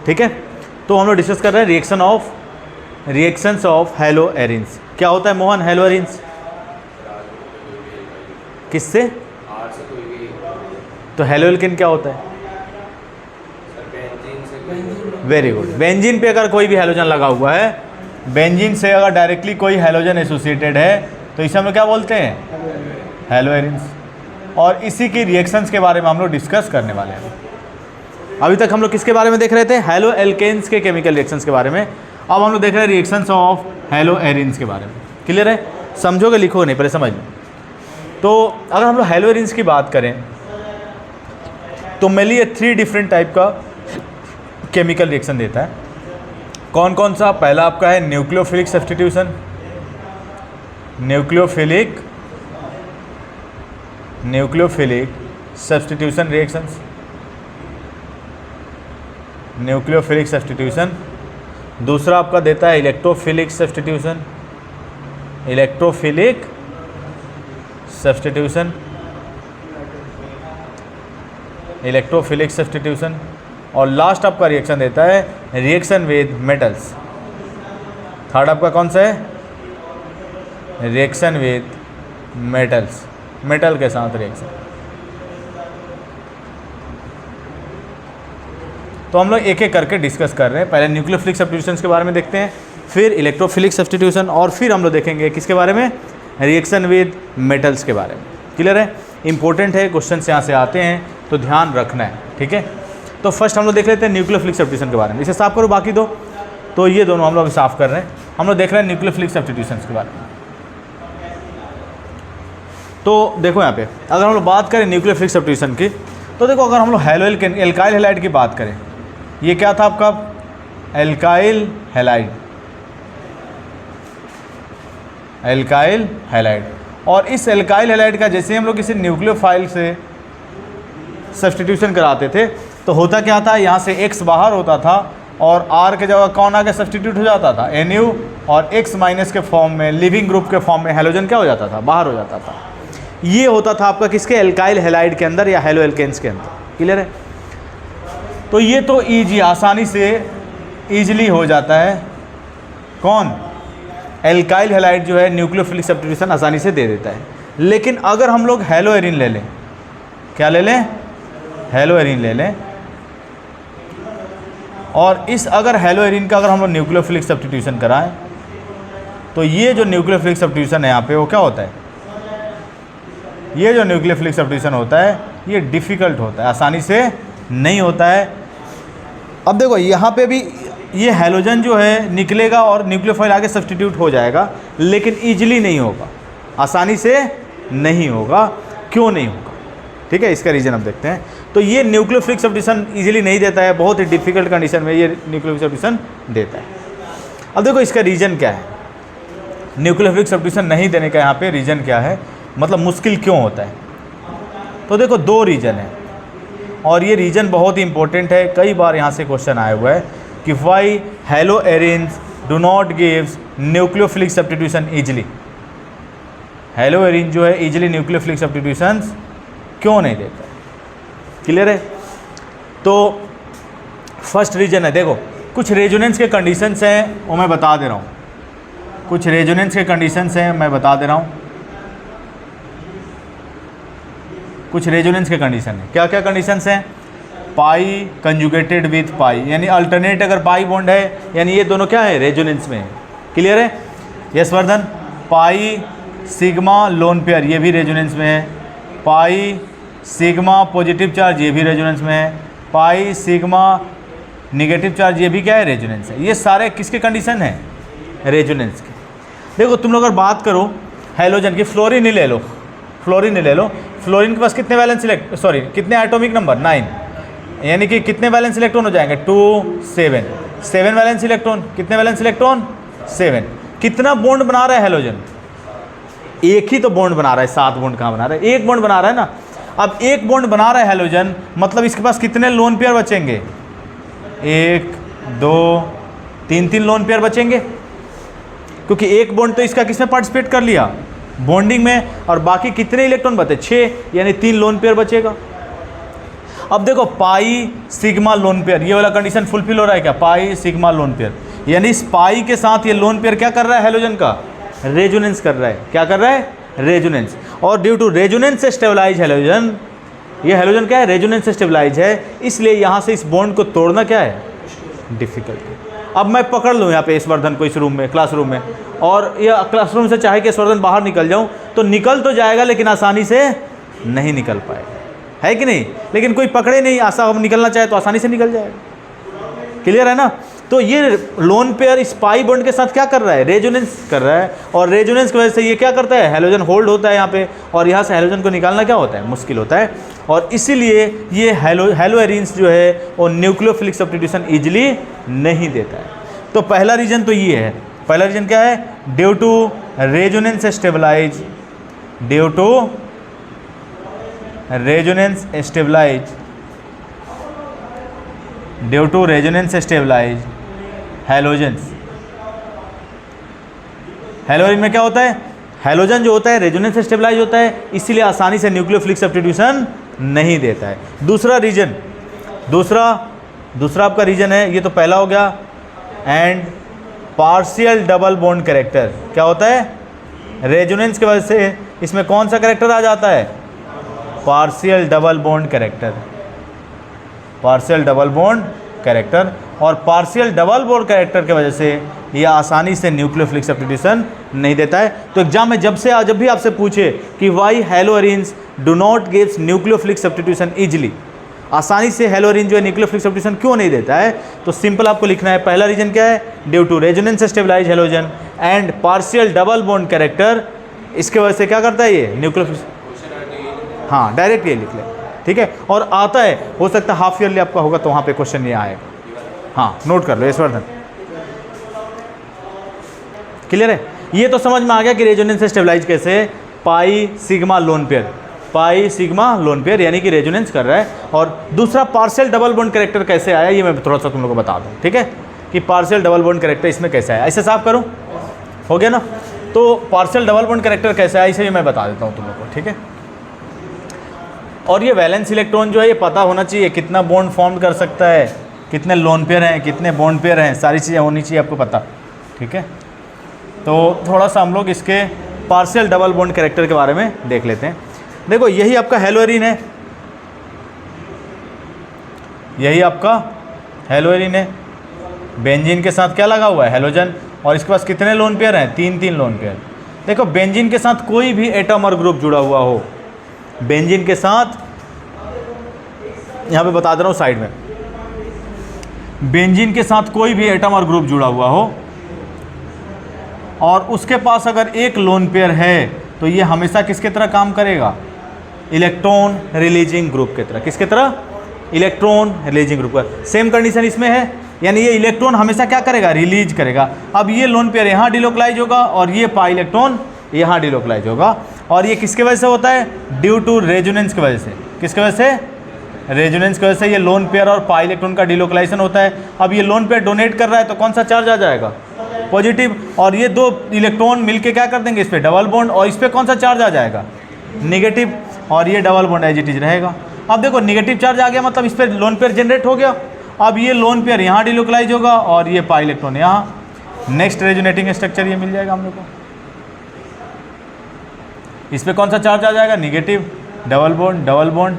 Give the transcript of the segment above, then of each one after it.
ठीक है। तो हम लोग डिस्कस कर रहे हैं रिएक्शंस ऑफ हैलो एरिन्स। क्या होता है मोहन हैलो एरिन्स? किससे? तो हैलो एल्केन क्या होता है? Very good. बेंजीन पे अगर कोई भी हैलोजन लगा हुआ है, बेंजीन से अगर डायरेक्टली कोई हैलोजन एसोसिएटेड है तो इसे हम लोग क्या बोलते हैं? Hello arenes. और इसी की रिएक्शंस के बारे में हम लोग डिस्कस करने वाले हैं। अभी तक हम लोग किसके बारे में देख रहे थे? हैलो एल्केन्स के केमिकल रिएक्शंस के बारे में। अब हम लोग देख रहे हैं रिएक्शंस ऑफ हैलो एरिन्स के बारे में। क्लियर है? समझोगे लिखोगे नहीं, पहले समझ लो। तो अगर हम लोग हैलो एरिन्स की बात करें तो मेनली ये 3 डिफरेंट टाइप का केमिकल रिएक्शन देता है। कौन कौन सा? पहला आपका है nucleophilic substitution, nucleophilic substitution reactions, nucleophilic substitution. दूसरा आपका देता है electrophilic substitution, electrophilic substitution, electrophilic substitution. और लास्ट आपका रिएक्शन देता है रिएक्शन विद मेटल्स। थर्ड आपका कौन सा है? रिएक्शन विद मेटल्स, मेटल के साथ रिएक्शन। तो हम लोग एक एक करके डिस्कस कर रहे हैं। पहले न्यूक्लियोफिलिक सब्स्टिट्यूशंस के बारे में देखते हैं, फिर इलेक्ट्रोफिलिक सब्स्टिट्यूशन, और फिर हम लोग देखेंगे किसके बारे में? रिएक्शन विद मेटल्स के बारे में। क्लियर है? इंपॉर्टेंट है, क्वेश्चन यहाँ से आते हैं तो ध्यान रखना है। ठीक है, तो फर्स्ट हम लोग देख लेते हैं न्यूक्लियोफिलिक सब्स्टिट्यूशन के बारे में। इसे साफ करो, बाकी दो तो ये दोनों हम लोग साफ कर रहे हैं। हम लोग देख रहे हैं न्यूक्लियोफिलिक सब्स्टिट्यूशंस के बारे में। तो देखो यहाँ पे अगर हम लोग बात करें न्यूक्लियोफिलिक सब्स्टिट्यूशन की, तो देखो अगर हम लोग हैलो एल्काइल हैलाइड की बात करें, ये क्या था आपका? Alkyl halide, alkyl halide. और इस एल्काइल हैलाइड का जैसे हम लोग किसी न्यूक्लियोफाइल से सब्स्टिट्यूशन कराते थे तो होता क्या था? यहाँ से X बाहर होता था और R के जगह कौन आके सब्स्टिट्यूट हो जाता था? Nu, और X माइनस के फॉर्म में, लिविंग ग्रुप के फॉर्म में हैलोजन क्या हो जाता था? बाहर हो जाता था। ये होता था आपका किसके? एल्काइल हैलाइड के अंदर या हैलो एल्केन्स के अंदर। क्लियर है? तो ये तो आसानी से ईजिली हो जाता है। कौन? एल्काइल हैलाइड जो है न्यूक्लियोफिलिक सब्स्टिट्यूशन आसानी से दे देता है। लेकिन अगर हम लोग हैलो एरिन ले लें, क्या ले लें? हैलो एरिन ले लें, और इस अगर हैलो एरिन का अगर हम लोग न्यूक्लियोफिलिक सब्स्टिट्यूशन कराएं तो ये जो न्यूक्लियोफिलिक सब्स्टिट्यूशन है यहाँ पे वो क्या होता है? ये जो न्यूक्लियोफिलिक सब्स्टिट्यूशन होता है ये डिफ़िकल्ट होता है, आसानी से नहीं होता है। अब देखो यहाँ पे भी ये हैलोजन जो है निकलेगा और न्यूक्लियोफाइल आगे सब्स्टिट्यूट हो जाएगा, लेकिन ईजिली नहीं होगा, आसानी से नहीं होगा। क्यों नहीं होगा? ठीक है, इसका रीज़न हम देखते हैं। तो ये न्यूक्लियोफिलिक सब्स्टिट्यूशन ईजिली नहीं देता है, बहुत ही डिफ़िकल्ट कंडीशन में ये न्यूक्लियोफिलिक सब्स्टिट्यूशन देता है। अब देखो इसका रीज़न क्या है? न्यूक्लियोफिलिक सब्स्टिट्यूशन नहीं देने का यहाँ पे रीज़न क्या है, मतलब मुश्किल क्यों होता है? तो देखो 2 रीज़न है, और ये रीज़न बहुत ही इंपॉर्टेंट है। कई बार यहाँ से क्वेश्चन आया हुआ है कि why haloarenes do not gives nucleophilic substitution easily. Haloarene जो है ईजिली न्यूक्लियोफिलिक सब्स्टिट्यूशंस क्यों नहीं देता है? क्लियर है? तो फर्स्ट रीजन है, देखो कुछ रेजोनेंस के कंडीशंस हैं वो मैं बता दे रहा हूँ, कुछ रेजोनेंस के कंडीशंस हैं मैं बता दे रहा हूँ। कुछ रेजोनेंस के कंडीशन है। क्या क्या कंडीशंस हैं? पाई कंजुगेटेड विथ पाई, यानी अल्टरनेट अगर पाई बॉन्ड है यानी ये दोनों क्या है? रेजोनेंस में है। क्लियर है? Yes Vardhan? Pi sigma lone pair ये भी रेजोनेंस में है, पाई सिग्मा पॉजिटिव चार्ज ये भी रेजोनेंस में है, पाई सिग्मा नेगेटिव चार्ज ये भी क्या है? रेजोनेंस है। ये सारे किसके कंडीशन है? रेजोनेंस के। देखो तुम लोग अगर बात करो हैलोजन की, फ्लोरीन ही ले लो, फ्लोरीन ही ले लो। फ्लोरीन के पास कितने वैलेंस कितने एटॉमिक नंबर? 9, यानी कि कितने वैलेंस इलेक्ट्रॉन हो जाएंगे? 2, 7 वैलेंस इलेक्ट्रॉन। कितने वैलेंस इलेक्ट्रॉन? 7। कितना बॉन्ड बना रहा है हैलोजन? एक ही तो बॉन्ड बना रहा है, 7 बॉन्ड कहाँ बना रहा है? एक बॉन्ड बना रहा है ना। अब एक बॉन्ड बना रहा है हैलोजन, मतलब इसके पास कितने लोन पेयर बचेंगे? 1, 2, 3 लोन पेयर बचेंगे, क्योंकि एक बॉन्ड तो इसका किसमें पार्टिसिपेट कर लिया? बॉन्डिंग में। और बाकी कितने इलेक्ट्रॉन बचे? 6, यानी 3 लोन पेयर बचेगा। अब देखो पाई सिग्मा लोन पेयर, ये वाला कंडीशन फुलफिल हो रहा है क्या? पाई सिग्मा लोन पेयर, यानी इस पाई के साथ ये लोन पेयर क्या कर रहा है? हेलोजन का रेजोनेंस कर रहा है। क्या कर रहा है? रेजोनेंस। और ड्यू टू रेजोनेंस से स्टेबलाइज हेलोजन, ये हेलोजन क्या है? रेजोनेंस से स्टेबलाइज है, इसलिए यहाँ से इस बॉन्ड को तोड़ना क्या है? डिफिकल्ट है। अब मैं पकड़ लूँ यहाँ पे ईश्वर्धन को इस रूम में, क्लासरूम में, और ये क्लासरूम से चाहे कि ईश्वर्धन बाहर निकल जाऊँ तो निकल तो जाएगा लेकिन आसानी से नहीं निकल पाएगा, है कि नहीं? लेकिन कोई पकड़े नहीं, हम निकलना चाहे तो आसानी से निकल जाएगा। क्लियर है ना? तो ये लोन पेयर इस पाई बॉन्ड के साथ क्या कर रहा है? रेजोनेंस कर रहा है, और रेजोनेंस की वजह से ये क्या करता है? हेलोजन होल्ड होता है यहाँ पे, और यहाँ से हेलोजन को निकालना क्या होता है? मुश्किल होता है, और इसीलिए ये हेलो एरीन्स जो है वो न्यूक्लियोफिलिक सब्स्टिट्यूशन इजीली नहीं देता है। तो पहला रीजन तो ये है। पहला रीजन क्या है? Due to resonance stabilize, due to resonance stabilize, due to resonance stabilize halogens. Halogen में क्या होता है? हेलोजन जो होता है रेजोनेंस से स्टेबलाइज होता है, इसीलिए आसानी से न्यूक्लियोफिलिक सब्स्टिट्यूशन नहीं देता है। दूसरा रीजन, दूसरा आपका रीजन है, ये तो पहला हो गया, and partial double bond character. क्या होता है? रेजोनेंस की वजह से इसमें कौन सा कैरेक्टर आ जाता है? Partial double bond character, partial double bond character, और पार्शियल डबल बॉन्ड कैरेक्टर की वजह से यह आसानी से न्यूक्लियोफिलिक सब्स्टिट्यूशन नहीं देता है। तो एग्जाम में जब भी आपसे पूछे कि why haloarenes do not gives nucleophilic substitution easily, आसानी से हेलो एरीन जो है न्यूक्लियोफिलिक सब्स्टिट्यूशन क्यों नहीं देता है, तो सिंपल आपको लिखना है, पहला रीजन क्या है? Due to resonance stabilize halogen and partial double bond character, इसके वजह से क्या करता है ये? न्यूक्लियोफिलिक, हाँ डायरेक्ट ये लिख ले, ठीक है। और आता है, हो सकता है हाफ ईयरली आपका होगा तो वहाँ पे क्वेश्चन ये आएगा, हाँ नोट कर लो ईश्वर्धन। क्लियर है? ये तो समझ में आ गया कि रेजोनेंस से स्टेबलाइज कैसे? Pi sigma lone pair, pi sigma lone pair यानी कि रेजोनेंस कर रहा है। और दूसरा पार्शियल डबल बॉन्ड कैरेक्टर कैसे आया, ये मैं थोड़ा सा तुम लोगों को बता दूं, ठीक है, कि पार्शियल डबल बॉन्ड कैरेक्टर इसमें कैसे आया। ऐसे साफ करूं, हो गया ना? तो पार्शियल डबल बॉन्ड कैरेक्टर कैसे आया इसे भी मैं बता देता हूं तुम लोग को, ठीक है। और ये वैलेंस इलेक्ट्रॉन जो है ये पता होना चाहिए कितना बॉन्ड फॉर्म कर सकता है, कितने लोन पेयर हैं, कितने बॉन्ड पेयर हैं, सारी चीज़ें होनी चाहिए आपको पता, ठीक है। तो थोड़ा सा हम लोग इसके पार्शियल डबल बॉन्ड कैरेक्टर के बारे में देख लेते हैं। देखो यही आपका हेलो एरीन है, यही आपका हेलो एरीन है, बेंजीन के साथ क्या लगा हुआ है? हेलोजन, और इसके पास कितने लोन पेयर हैं? 3 लोन पेयर। देखो बेंजीन के साथ कोई भी एटम और ग्रुप जुड़ा हुआ हो, बेंजीन के साथ, यहाँ पे बता दे रहा हूँ साइड में, बेंजीन के साथ कोई भी एटम और ग्रुप जुड़ा हुआ हो और उसके पास अगर एक लोन पेयर है तो ये हमेशा किसके तरह काम करेगा? इलेक्ट्रॉन रिलीजिंग ग्रुप की तरह। किसके तरह? इलेक्ट्रॉन रिलीजिंग ग्रुप का। सेम कंडीशन इसमें है, यानी ये इलेक्ट्रॉन हमेशा क्या करेगा? रिलीज करेगा। अब ये लोन पेयर यहाँ डिलोकलाइज होगा और ये पाई इलेक्ट्रॉन यहाँ डिलोकलाइज होगा, और ये किसके वजह से होता है? ड्यू टू रेजोनेंस की वजह से। किसके वजह से? रेजोनेंस की वजह से ये लोन पेयर और पाई इलेक्ट्रॉन का डिलोकलाइजेशन होता है। अब ये लोन पेयर डोनेट कर रहा है तो कौन सा चार्ज आ जाएगा? पॉजिटिव, और ये दो इलेक्ट्रॉन मिलके क्या कर देंगे? इस पर डबल बॉन्ड, और इस पर कौन सा चार्ज आ जाएगा? नेगेटिव, और ये double bond as it is रहेगा। अब देखो नेगेटिव चार्ज आ गया मतलब इस पर लोन पेयर जनरेट हो गया। अब ये लोन पेयर यहाँ डिलोकलाइज होगा और ये पाई इलेक्ट्रॉन यहाँ। नेक्स्ट रेजोनेटिंग स्ट्रक्चर ये मिल जाएगा हम लोग को। इस पर कौन सा चार्ज आ जाएगा? नेगेटिव, डबल बॉन्ड,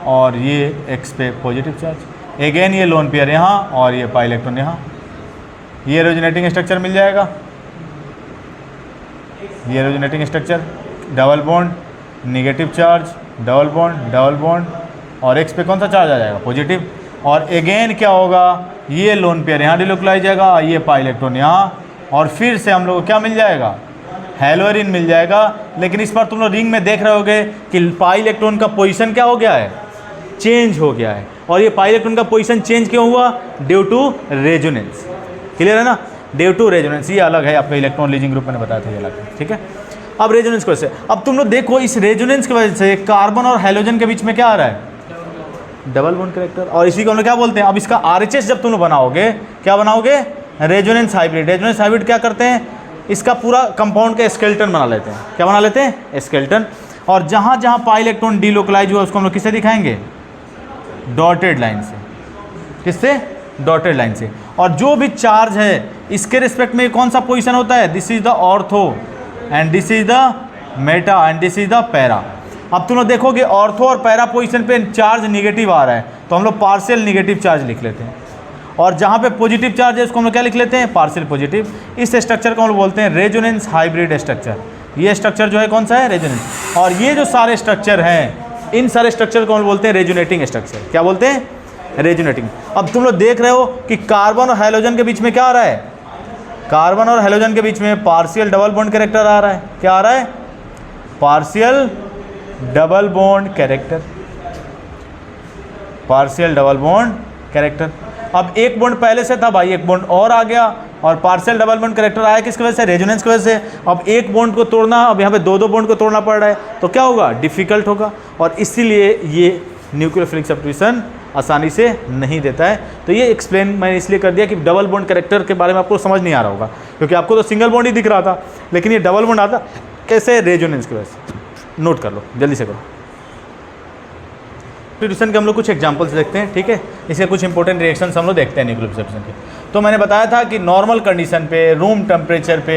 और ये एक्स पे पॉजिटिव चार्ज। अगेन ये लोन पेयर यहाँ और ये पाई इलेक्ट्रॉन यहाँ। ये रेजोनेटिंग स्ट्रक्चर मिल जाएगा, ये resonating structure, double bond, negative charge, double bond, और एक्स पे कौन सा चार्ज आ जाएगा? पॉजिटिव। और अगेन क्या होगा? ये लोन पेयर यहाँ डिलोकलाइज जाएगा, ये पाई इलेक्ट्रॉन यहाँ, और फिर से हम लोग को क्या मिल जाएगा? हेलो एरीन मिल जाएगा। लेकिन इस बार तुम लोग रिंग में देख रहे होगे कि पाई इलेक्ट्रॉन का पोजीशन क्या हो गया है? चेंज हो गया है। और ये पाई इलेक्ट्रॉन का पोजीशन चेंज क्यों हुआ? Due to resonance. क्लियर है ना? ड्यू टू रेजोनेंस, ये अलग है, आपका इलेक्ट्रॉन लीजिंग ग्रुप मैंने बताया था, ये अलग है, ठीक है। अब रेजोनेंस की वजह से, अब तुम लोग देखो इस रेजोनेंस की वजह से कार्बन और हेलोजन के बीच में क्या आ रहा है? Double bond character. और इसी को हम लोग क्या बोलते हैं? अब इसका आरएचएस जब तुम लोग बनाओगे, क्या बनाओगे? Resonance hybrid. रेजोनेंस हाइब्रिड क्या करते हैं? इसका पूरा कंपाउंड का स्केलेटन बना लेते हैं। क्या बना लेते हैं? स्केलेटन। और जहाँ जहाँ पाई इलेक्ट्रॉन डिलोकलाइज हुआ उसको हम लोग किसे दिखाएंगे? डॉटेड लाइन से, किससे? डॉटेड लाइन से। और जो भी चार्ज है इसके रिस्पेक्ट में कौन सा पोजीशन होता है? This is the ortho and this is the Meta and this is the para. अब तुम लोग देखोगे ऑर्थो और पैरा पोजीशन पे चार्ज निगेटिव आ रहा है तो हम लोग पार्शियल निगेटिव चार्ज लिख लेते हैं, और जहाँ पे पॉजिटिव चार्ज है उसको हम लोग क्या लिख लेते हैं? Partial positive. इस स्ट्रक्चर को हम लोग बोलते हैं रेजोनेंस हाइब्रिड स्ट्रक्चर। ये स्ट्रक्चर जो है कौन सा है? रेजोनेंस। और ये जो सारे स्ट्रक्चर हैं इन सारे स्ट्रक्चर को हम लोग बोलते हैं रेजोनेटिंग स्ट्रक्चर। क्या बोलते हैं? रेजोनेटिंग। अब तुम लोग देख रहे हो कि कार्बन और हाइड्रोजन के बीच में क्या आ रहा है? कार्बन और हाइड्रोजन के बीच में पार्शियल डबल बॉन्ड कैरेक्टर आ रहा है। क्या आ रहा है? Partial double bond character, partial double bond character. अब एक बॉन्ड पहले से था भाई, एक बॉन्ड और आ गया और पार्शियल डबल बॉन्ड कैरेक्टर आया किसकी वजह से? रेजोनेंस की वजह से। अब एक बॉन्ड को तोड़ना, अब यहाँ पे दो दो बॉन्ड को तोड़ना पड़ रहा है तो क्या होगा? डिफिकल्ट होगा, और इसीलिए ये न्यूक्लियोफिलिक सब्स्टिट्यूशन आसानी से नहीं देता है। तो ये एक्सप्लेन मैंने इसलिए कर दिया कि डबल बॉन्ड कैरेक्टर के बारे में आपको समझ नहीं आ रहा होगा, क्योंकि आपको तो सिंगल बॉन्ड ही दिख रहा था, लेकिन ये डबल बॉन्ड आता कैसे? रेजोनेंस की वजह से। नोट कर लो, जल्दी से करो। सब्स्टिट्यूशन के हम लोग कुछ एग्जांपल्स देखते हैं, ठीक है? इसके कुछ इंपॉर्टेंट रिएक्शंस हम लोग देखते हैं न्यूक्लियोफिलिक सब्स्टिट्यूशन के। तो मैंने बताया था कि नॉर्मल कंडीशन पे, रूम टेम्परेचर पे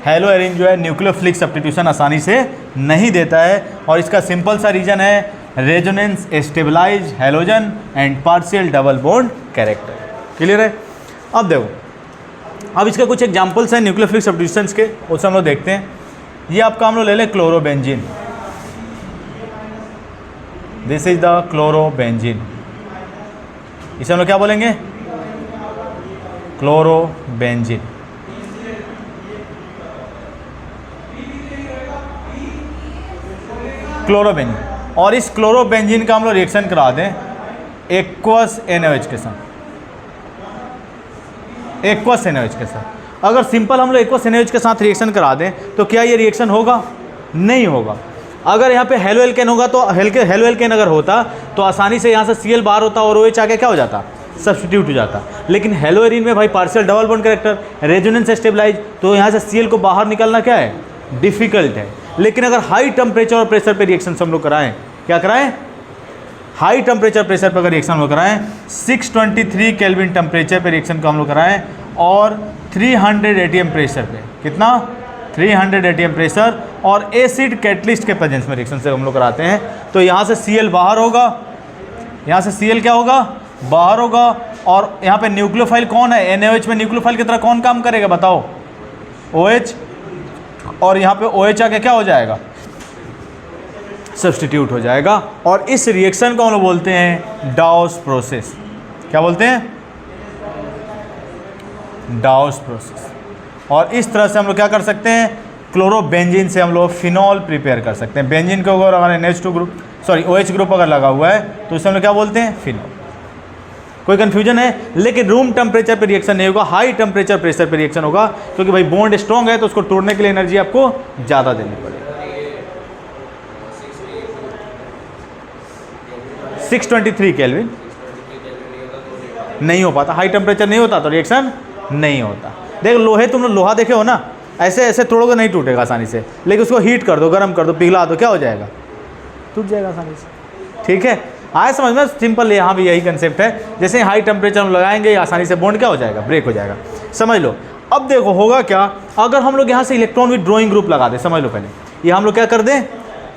हेलोएरिन जो है न्यूक्लियोफिलिक सब्स्टिट्यूशन आसानी से नहीं देता है, और इसका सिंपल सा रीजन है resonance stabilize halogen and partial double bond character. Clear है? अब देखो, अब इसके कुछ एग्जांपल्स हैं न्यूक्लियोफिलिक सब्स्टिट्यूशंस के, उससे हम लोग देखते हैं। ये आपका हम लोग ले लें chlorobenzene. This is the chlorobenzene. इसे हम लोग क्या बोलेंगे? क्लोरोबेंजीन। क्लोरोबेंजीन, और इस क्लोरोबेंजीन का हम लोग रिएक्शन करा दें एक्वस NaOH के साथ, एक्वस NaOH के साथ। अगर सिंपल हम लोग एक्वस NaOH के साथ रिएक्शन करा दें तो क्या ये रिएक्शन होगा? नहीं होगा। अगर यहाँ पे हेलो एल्केन होगा तो हेलो एल्केन अगर होता तो आसानी से यहाँ से Cl बाहर होता और OH आके क्या हो जाता? सब्स्टिट्यूट हो जाता। लेकिन हेलोएरिन में भाई partial double bond character, resonance stabilize, तो यहाँ से Cl को बाहर निकलना क्या है? डिफिकल्ट है। लेकिन अगर हाई टेम्परेचर और प्रेशर पे रिएक्शन हम लोग कराएं, क्या कराएं? हाई टेम्परेचर प्रेशर पर अगर रिएक्शन हम लोग कराएं, 623 केल्विन टेम्परेचर पे रिएक्शन को हम लोग कराएं और 300 ATM प्रेशर पे, कितना? 300 ATM प्रेशर, और एसिड कैटलिस्ट के प्रेजेंस में रिएक्शन से हम लोग कराते हैं, तो यहाँ से Cl बाहर होगा, यहाँ से Cl क्या होगा? बाहर होगा। और यहाँ पे न्यूक्लियोफाइल कौन है? NaOH में न्यूक्लियोफाइल की तरह कौन काम करेगा बताओ? OH, और यहाँ पे OH आके क्या हो जाएगा? सब्स्टिट्यूट हो जाएगा। और इस रिएक्शन को हम लोग बोलते हैं डाउस प्रोसेस। क्या बोलते हैं? डाउस प्रोसेस। और इस तरह से हम लोग क्या कर सकते हैं? क्लोरोबेंजीन से हम लोग फिनॉल प्रिपेयर कर सकते हैं। बेंजीन को अगर हमारे NH2 group, sorry OH group अगर लगा हुआ है तो इसे हम लोग क्या बोलते हैं? फिनॉल। कोई कन्फ्यूजन है? लेकिन रूम टेम्परेचर पे रिएक्शन नहीं होगा, हाई टेम्परेचर प्रेशर पे रिएक्शन होगा, क्योंकि भाई बॉन्ड स्ट्रॉन्ग है तो उसको तोड़ने के लिए एनर्जी आपको ज़्यादा देनी पड़ेगी। 623 केल्विन नहीं हो पाता, हाई टेम्परेचर नहीं होता तो रिएक्शन नहीं होता। देख लोहे, तुम लोग लोहा देखे हो ना, ऐसे ऐसे तोड़ोगे नहीं टूटेगा आसानी से, लेकिन उसको हीट कर दो, गर्म कर दो, पिघला दो, क्या हो जाएगा? टूट जाएगा आसानी से। ठीक है, आए समझ में? सिंपल यहाँ भी यही कंसेप्ट है। जैसे हाई टेम्परेचर हम लगाएंगे आसानी से बॉन्ड क्या हो जाएगा? ब्रेक हो जाएगा। समझ लो। अब देखो होगा क्या अगर हम लोग यहाँ से इलेक्ट्रॉन विथ ड्रॉइंग ग्रुप लगा दें। समझ लो, पहले ये हम लोग क्या कर दें?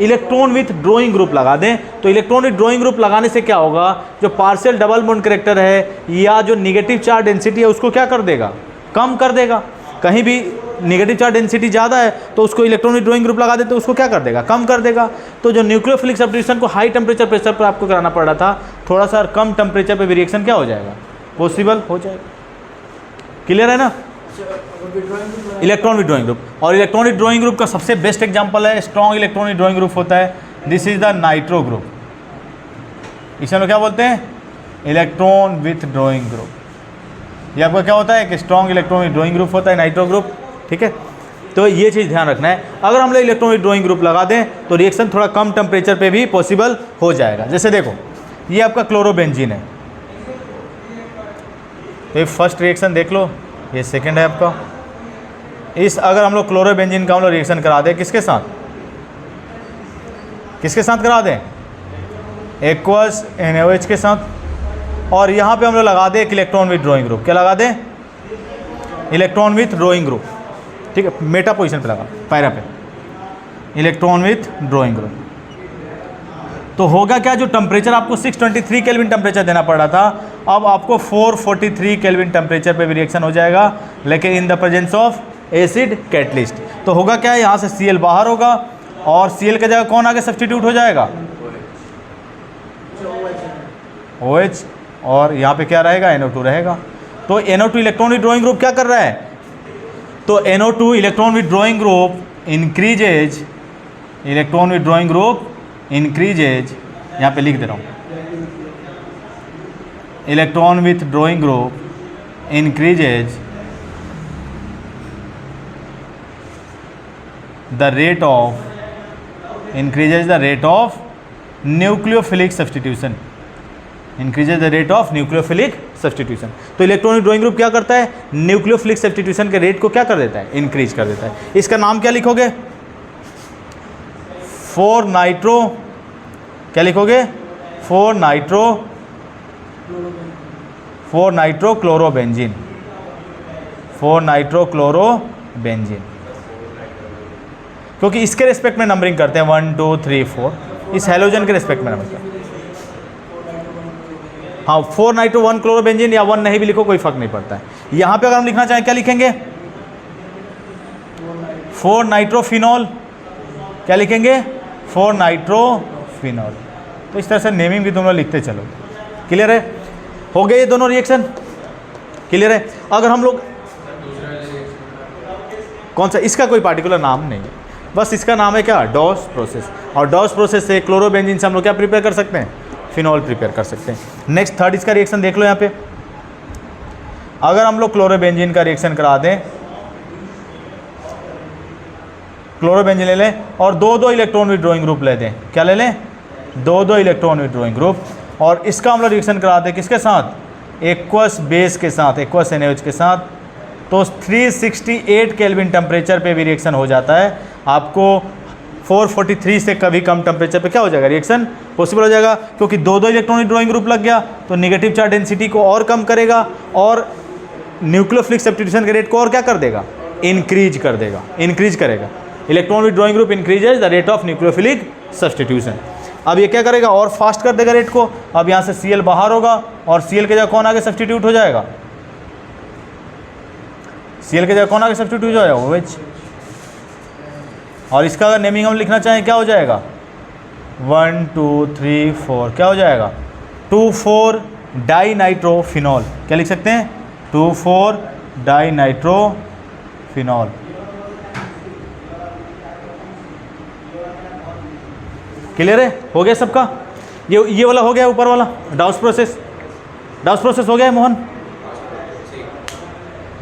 इलेक्ट्रॉन विथ ड्रॉइंग ग्रुप लगा दें। तो इलेक्ट्रॉन विथ ड्रॉइंग ग्रुप लगाने से क्या होगा? जो पार्शियल डबल बॉन्ड कैरेक्टर है या जो निगेटिव चार्ज डेंसिटी है उसको क्या कर देगा? कम कर देगा। कहीं भी नेगेटिव चार्ज डेंसिटी ज़्यादा है तो उसको इलेक्ट्रॉनिक ड्रॉइंग ग्रुप लगा देते तो उसको क्या कर देगा? कम कर देगा। तो जो न्यूक्लियोफिलिक सब्स्टिट्यूशन को हाई टेम्परेचर प्रेशर पर आपको कराना पड़ रहा था, थोड़ा सा कम टेम्परेचर पे भी रिएक्शन क्या हो जाएगा? पॉसिबल हो जाएगा। क्लियर है ना? इलेक्ट्रॉन विद ड्रॉइंग ग्रुप, और इलेक्ट्रॉनिक ड्रॉइंग ग्रुप का सबसे बेस्ट एग्जांपल है, स्ट्रॉन्ग इलेक्ट्रॉनिक ड्रॉइंग ग्रुप होता है, this is the nitro group. इसे हम लोग क्या बोलते हैं? Electron with drawing group. ये आपका क्या होता है कि स्ट्रॉन्ग इलेक्ट्रॉनिक ड्रॉइंग ग्रुप होता है, नाइट्रो ग्रुप। ठीक है, तो ये चीज़ ध्यान रखना है। अगर हम लोग इलेक्ट्रॉनिक ड्रॉइंग ग्रुप लगा दें तो रिएक्शन थोड़ा कम टेम्परेचर पे भी पॉसिबल हो जाएगा। जैसे देखो, ये आपका क्लोरोबेंजीन है, तो ये फर्स्ट रिएक्शन देख लो, ये सेकंड है आपका। इस अगर हम लोग क्लोरोबेंजीन का हम लोग रिएक्शन करा दें किसके साथ? किसके साथ करा दें? एक्वस NaOH के साथ। और यहाँ पे हम लोग लगा दें एक इलेक्ट्रॉन विथ ड्राइंग ग्रुप। क्या लगा दें? Electron with drawing group. ठीक है, मेटा पोजीशन पे लगा, पैरा पे, इलेक्ट्रॉन विथ ड्राइंग ग्रुप। तो होगा क्या, जो टेम्परेचर आपको 623 केल्विन टेम्परेचर देना पड़ रहा था, अब आपको 443 केल्विन टेम्परेचर पे भी रिएक्शन हो जाएगा, लेकिन in the presence of acid catalyst. तो होगा क्या, यहाँ से Cl बाहर होगा और Cl की जगह कौन आगे सब्स्टिट्यूट हो जाएगा? OH, और यहाँ पे क्या रहेगा? NO2 रहेगा। तो NO2 electron with drawing group क्या कर रहा है? तो NO2 electron with drawing group increases, electron with drawing group increases, यहाँ पे लिख दे रहा हूँ, electron with drawing group increases the rate of increases the rate of nucleophilic substitution, increases the rate of nucleophilic substitution। तो electronic drawing group क्या करता है? Nucleophilic substitution के रेट को क्या कर देता है? इंक्रीज कर देता है। इसका नाम क्या लिखोगे? 4 नाइट्रो, क्या लिखोगे? 4 नाइट्रो क्लोरोबेंजीन, 4 नाइट्रो क्लोरोबेंजीन, क्योंकि इसके रिस्पेक्ट में नंबरिंग करते हैं 1 2 3 4, इस हेलोजन के रिस्पेक्ट में नंबर करते हैं। हाँ, 4 नाइट्रो 1 क्लोरोबेंजीन या 1 नहीं भी लिखो, कोई फर्क नहीं पड़ता है। यहाँ पे अगर हम लिखना चाहें क्या लिखेंगे? 4 नाइट्रोफिनॉल, क्या लिखेंगे? 4 नाइट्रोफिनॉल। तो इस तरह से नेमिंग भी तुम लोग लिखते चलो। क्लियर है? हो गए ये दोनों रिएक्शन? क्लियर है? अगर हम लोग कौन सा, इसका कोई पार्टिकुलर नाम नहीं है, बस इसका नाम है क्या? Dow's process. और डॉस प्रोसेस से क्लोरोबेंजीन से हम लोग क्या प्रिपेयर कर सकते हैं? फिनॉल प्रिपेयर कर सकते हैं। नेक्स्ट थर्ड इसका रिएक्शन देख लो। यहाँ पे अगर हम लोग क्लोरोबेंजीन का रिएक्शन करा दें, क्लोरोबेंजीन ले लें और 2-2 इलेक्ट्रॉन विथ ड्राइंग ग्रुप ले दें। क्या ले लें? 2-2 इलेक्ट्रॉन विथ ड्राइंग ग्रुप, और इसका हम लोग रिएक्शन करा दें किसके साथ? एक्वस बेस के साथ, एक्वस NaOH के साथ। तो 368 केल्विन टेम्परेचर पे भी रिएक्शन हो जाता है। आपको 443 से कभी कम टेम्परेचर पे क्या हो जाएगा? रिएक्शन पॉसिबल हो जाएगा, क्योंकि 2-2 इलेक्ट्रॉनिक ड्राइंग ग्रुप लग गया तो नेगेटिव चार्ज डेंसिटी को और कम करेगा और न्यूक्लियोफिलिक सब्स्टिट्यूशन के रेट को और क्या कर देगा? इंक्रीज कर देगा, इंक्रीज करेगा। Electron with drawing group increases the rate of nucleophilic substitution. अब ये क्या करेगा? और फास्ट कर देगा रेट को। अब यहाँ से Cl बाहर होगा और Cl के जगह कौन आगे सब्स्टिट्यूट हो जाएगा? Cl के जगह कौन आगे सब्स्टिट्यूट हो जाएगा? OH। और इसका अगर नेमिंग हम लिखना चाहें क्या हो जाएगा? 1 2 3 4, क्या हो जाएगा? 2,4 डाइनाइट्रोफिनॉल। क्या लिख सकते हैं? 2,4 डाइनाइट्रोफिनॉल। क्लियर है? हो गया सबका? ये वाला हो गया, ऊपर वाला डाउस प्रोसेस। डाउस प्रोसेस हो गया है मोहन?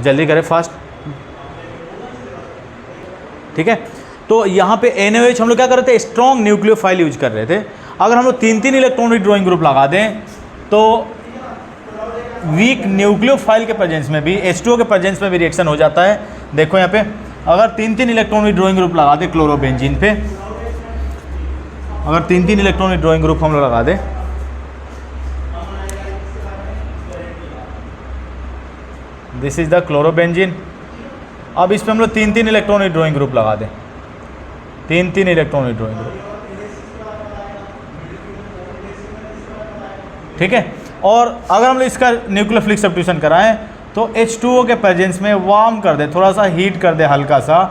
जल्दी करें, फास्ट। ठीक है, तो यहाँ पे NaOH हम लोग क्या कर रहे थे? स्ट्रॉन्ग न्यूक्लियोफाइल यूज कर रहे थे। अगर हम लोग 3-3 इलेक्ट्रॉनिक ड्राइंग ग्रुप लगा दें तो वीक न्यूक्लियोफाइल के प्रेजेंस में भी, H2O के प्रेजेंस में भी रिएक्शन हो जाता है। देखो यहाँ पे अगर 3-3 इलेक्ट्रॉनिक ड्राइंग ग्रुप लगा दें क्लोरोबेंजीन पे, अगर 3-3 इलेक्ट्रॉनिक ड्राइंग ग्रुप हम लोग लगा दें, दिस इज द क्लोरोबेंजीन। अब इस पे हम लोग 3-3 इलेक्ट्रॉनिक ड्राइंग ग्रुप लगा दें, 3-3 इलेक्ट्रॉनिक ड्राइंग ग्रुप। ठीक है, और अगर हम लोग इसका न्यूक्लियोफिलिक सब्स्टिट्यूशन कराएं तो H2O के प्रेजेंस में वार्म कर दे, थोड़ा सा हीट कर दे हल्का सा,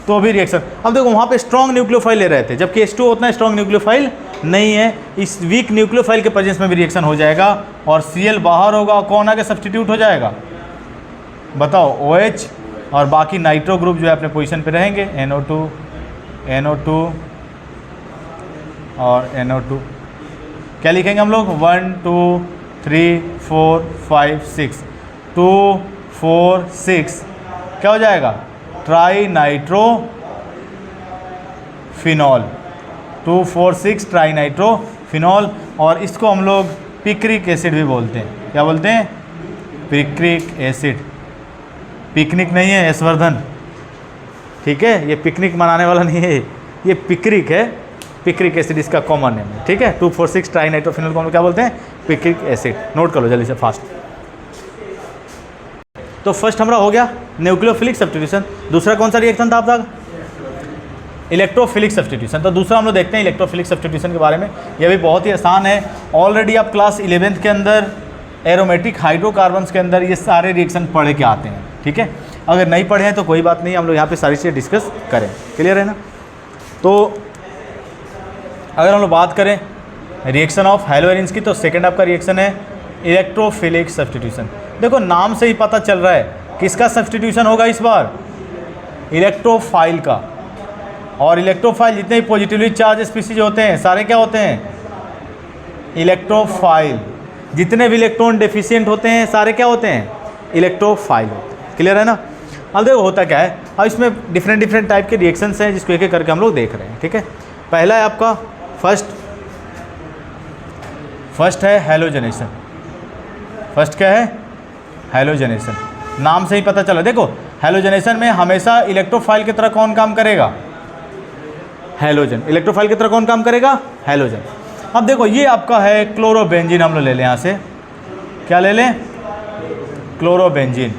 तो भी रिएक्शन। अब देखो वहाँ पे स्ट्रॉन्ग न्यूक्लियोफाइल ले रहे थे, जबकि H2O उतना स्ट्रॉन्ग न्यूक्लियोफाइल नहीं है। इस वीक न्यूक्लियोफाइल के प्रेजेंस में भी रिएक्शन हो जाएगा और Cl बाहर होगा, कौन आगे सब्स्टिट्यूट हो जाएगा? बताओ, OH, और बाकी नाइट्रो ग्रुप जो है अपने पोजीशन पे रहेंगे, NO2 और NO2। क्या लिखेंगे हम लोग? 1 2 3 4 5 6, 2 4 6, क्या हो जाएगा? Try nitrophenol, 2 4 6 try nitrophenol. और इसको हम लोग पिक्रिक एसिड भी बोलते हैं। क्या बोलते हैं? Picric acid. पिकनिक नहीं है यशवर्धन, ठीक है? ये पिकनिक मनाने वाला नहीं है, ये पिक्रिक है। पिक्रिक एसिड इसका कॉमन नेम है, ठीक है। 2,4,6 ट्राइनाइट्रोफिनॉल को हम लोग क्या बोलते हैं, पिक्रिक एसिड। नोट कर लो जल्दी से फास्ट। तो फर्स्ट हमारा हो गया न्यूक्लियोफिलिक सब्स्टिट्यूशन। दूसरा कौन सा रिएक्शन था आपका, इलेक्ट्रोफिलिक सब्स्टिट्यूशन। तो दूसरा हम लोग देखते हैं इलेक्ट्रोफिलिक सब्स्टिट्यूशन के बारे में। यह भी बहुत ही आसान है, ऑलरेडी आप क्लास 11th के अंदर एरोमेटिक हाइड्रोकार्बन्स के अंदर ये सारे रिएक्शन पढ़ के आते हैं, ठीक है। अगर नहीं पढ़े हैं तो कोई बात नहीं, हम लोग यहाँ पे सारी चीज़ें डिस्कस करें, क्लियर है ना। तो अगर हम लोग बात करें रिएक्शन ऑफ हैलोएरिन्स की, तो सेकेंड आपका रिएक्शन है इलेक्ट्रोफिलिक सब्स्टिट्यूशन। देखो नाम से ही पता चल रहा है किसका सब्स्टिट्यूशन होगा इस बार, इलेक्ट्रोफाइल का। और इलेक्ट्रोफाइल जितने भी पॉजिटिवली चार्ज स्पीसीज होते हैं सारे क्या होते हैं, इलेक्ट्रोफाइल। जितने भी इलेक्ट्रॉन डेफिशिएंट होते हैं सारे क्या होते हैं, इलेक्ट्रोफाइल होते हैं, क्लियर है ना। अब देखो होता क्या है, अब इसमें डिफरेंट टाइप के रिएक्शंस हैं जिसको एक एक करके हम लोग देख रहे हैं, ठीक है। पहला है आपका फर्स्ट है हैलोजनेशन। फर्स्ट क्या है, हैलोजनेशन। नाम से ही पता चला, देखो हैलोजनेशन में हमेशा इलेक्ट्रोफाइल की तरह कौन काम करेगा, हैलोजन। इलेक्ट्रोफाइल की तरह कौन काम करेगा, हैलोजन। अब देखो ये आपका है क्लोरोबेंजीन, हम लोग ले लें यहाँ से, क्या ले लें, क्लोरोबेंजीन।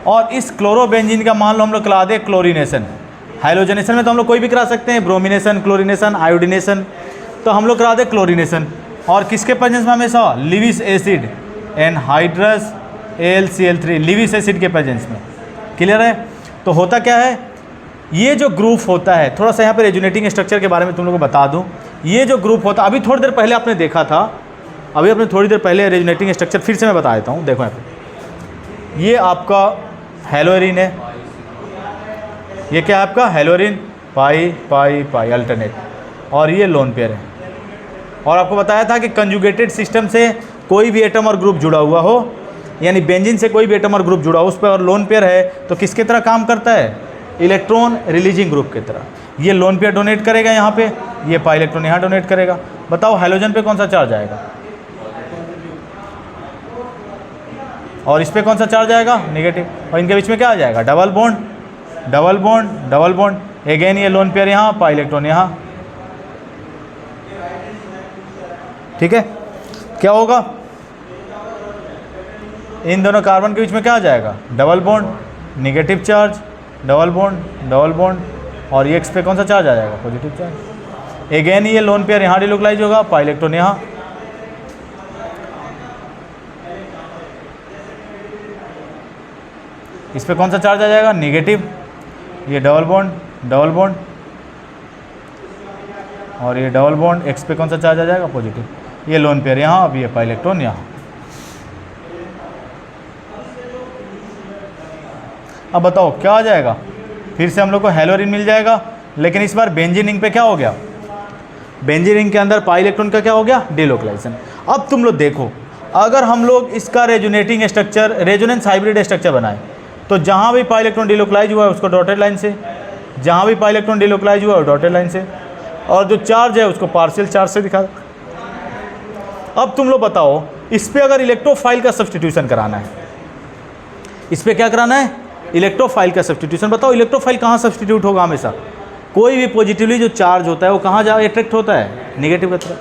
और इस क्लोरोबेंजीन का मान लो हम लोग करा दे क्लोरीनेशन। हैलोजनेशन में तो हम लोग कोई भी करा सकते हैं, ब्रोमिनेशन, क्लोरीनेशन, आयोडीनेशन, तो हम लोग करा दे क्लोरीनेशन। और किसके प्रेजेंस में हमेशा, Lewis acid anhydrous AlCl3, Lewis acid के प्रेजेंस में, क्लियर है। तो होता क्या है, ये जो ग्रुप होता है, थोड़ा सा यहाँ पे रेजोनेटिंग स्ट्रक्चर के बारे में तुम लोगों को बता दूँ। ये जो ग्रुप होता है, अभी थोड़ी देर पहले आपने देखा था, अभी आपने थोड़ी देर पहले रेजोनेटिंग स्ट्रक्चर फिर से मैं बता देता हूँ। देखो यहाँ पे ये आपका हैलोएरिन है, ये क्या है आपका हैलोएरिन, पाई पाई पाई अल्टरनेट, और ये लोन पेयर है। और आपको बताया था कि कंजुगेटेड सिस्टम से कोई भी एटम और ग्रुप जुड़ा हुआ हो, यानी बेंजीन से कोई भी एटम और ग्रुप जुड़ा हो उस पर और लोन पेयर है तो किसके तरह काम करता है, इलेक्ट्रॉन रिलीजिंग ग्रुप की तरह। ये लोन पेयर डोनेट करेगा यहाँ पे, ये पाई इलेक्ट्रॉन यहाँ डोनेट करेगा। बताओ हैलोजन पे कौन सा चार्ज आएगा और इस पे कौन सा चार्ज आएगा, नेगेटिव। और इनके बीच में क्या आ जाएगा, double bond double bond double bond. Again ये लोन पेयर यहाँ, पाई इलेक्ट्रॉन यहाँ, ठीक है। क्या होगा, इन दोनों कार्बन के बीच में क्या आ जाएगा, double bond, negative charge, double bond, और ये एक्स पे कौन सा चार्ज आ जाएगा, पॉजिटिव चार्ज। अगेन ये लोन पेयर यहाँ डिलोकलाइज होगा, पाई इलेक्ट्रॉन यहाँ, इस पे कौन सा चार्ज आ जाएगा, नेगेटिव। ये डबल बॉन्ड, और ये डबल बॉन्ड, एक्स पे कौन सा चार्ज आ जाएगा, पॉजिटिव। ये लोन पेयर यहाँ, अब ये पाई इलेक्ट्रॉन यहाँ। अब बताओ क्या आ जाएगा, फिर से हम लोग को हैलोरिन मिल जाएगा, लेकिन इस बार बेंजीन रिंग पे क्या हो गया, बेंजीन रिंग के अंदर पाई इलेक्ट्रॉन का क्या हो गया, डिलोकलाइजेशन। अब तुम लोग देखो, अगर हम लोग इसका resonating structure, resonance hybrid structure बनाए, तो जहाँ भी पाई इलेक्ट्रॉन डिलोकलाइज हुआ है उसको डॉटेड लाइन से, जहाँ भी पाई इलेक्ट्रॉन डिलोकलाइज हुआ है डॉटेड लाइन से, और जो चार्ज है उसको पार्शियल चार्ज से दिखा। अब तुम लोग बताओ, इस पर अगर इलेक्ट्रोफाइल का सब्स्टिट्यूशन कराना है, इस पर क्या कराना है, इलेक्ट्रोफाइल का सब्स्टिट्यूशन। बताओ इलेक्ट्रोफाइल कहाँ सब्स्टिट्यूट होगा, हमेशा कोई भी पॉजिटिवली जो चार्ज होता है वो कहाँ जा अट्रैक्ट होता है, नेगेटिव की तरफ,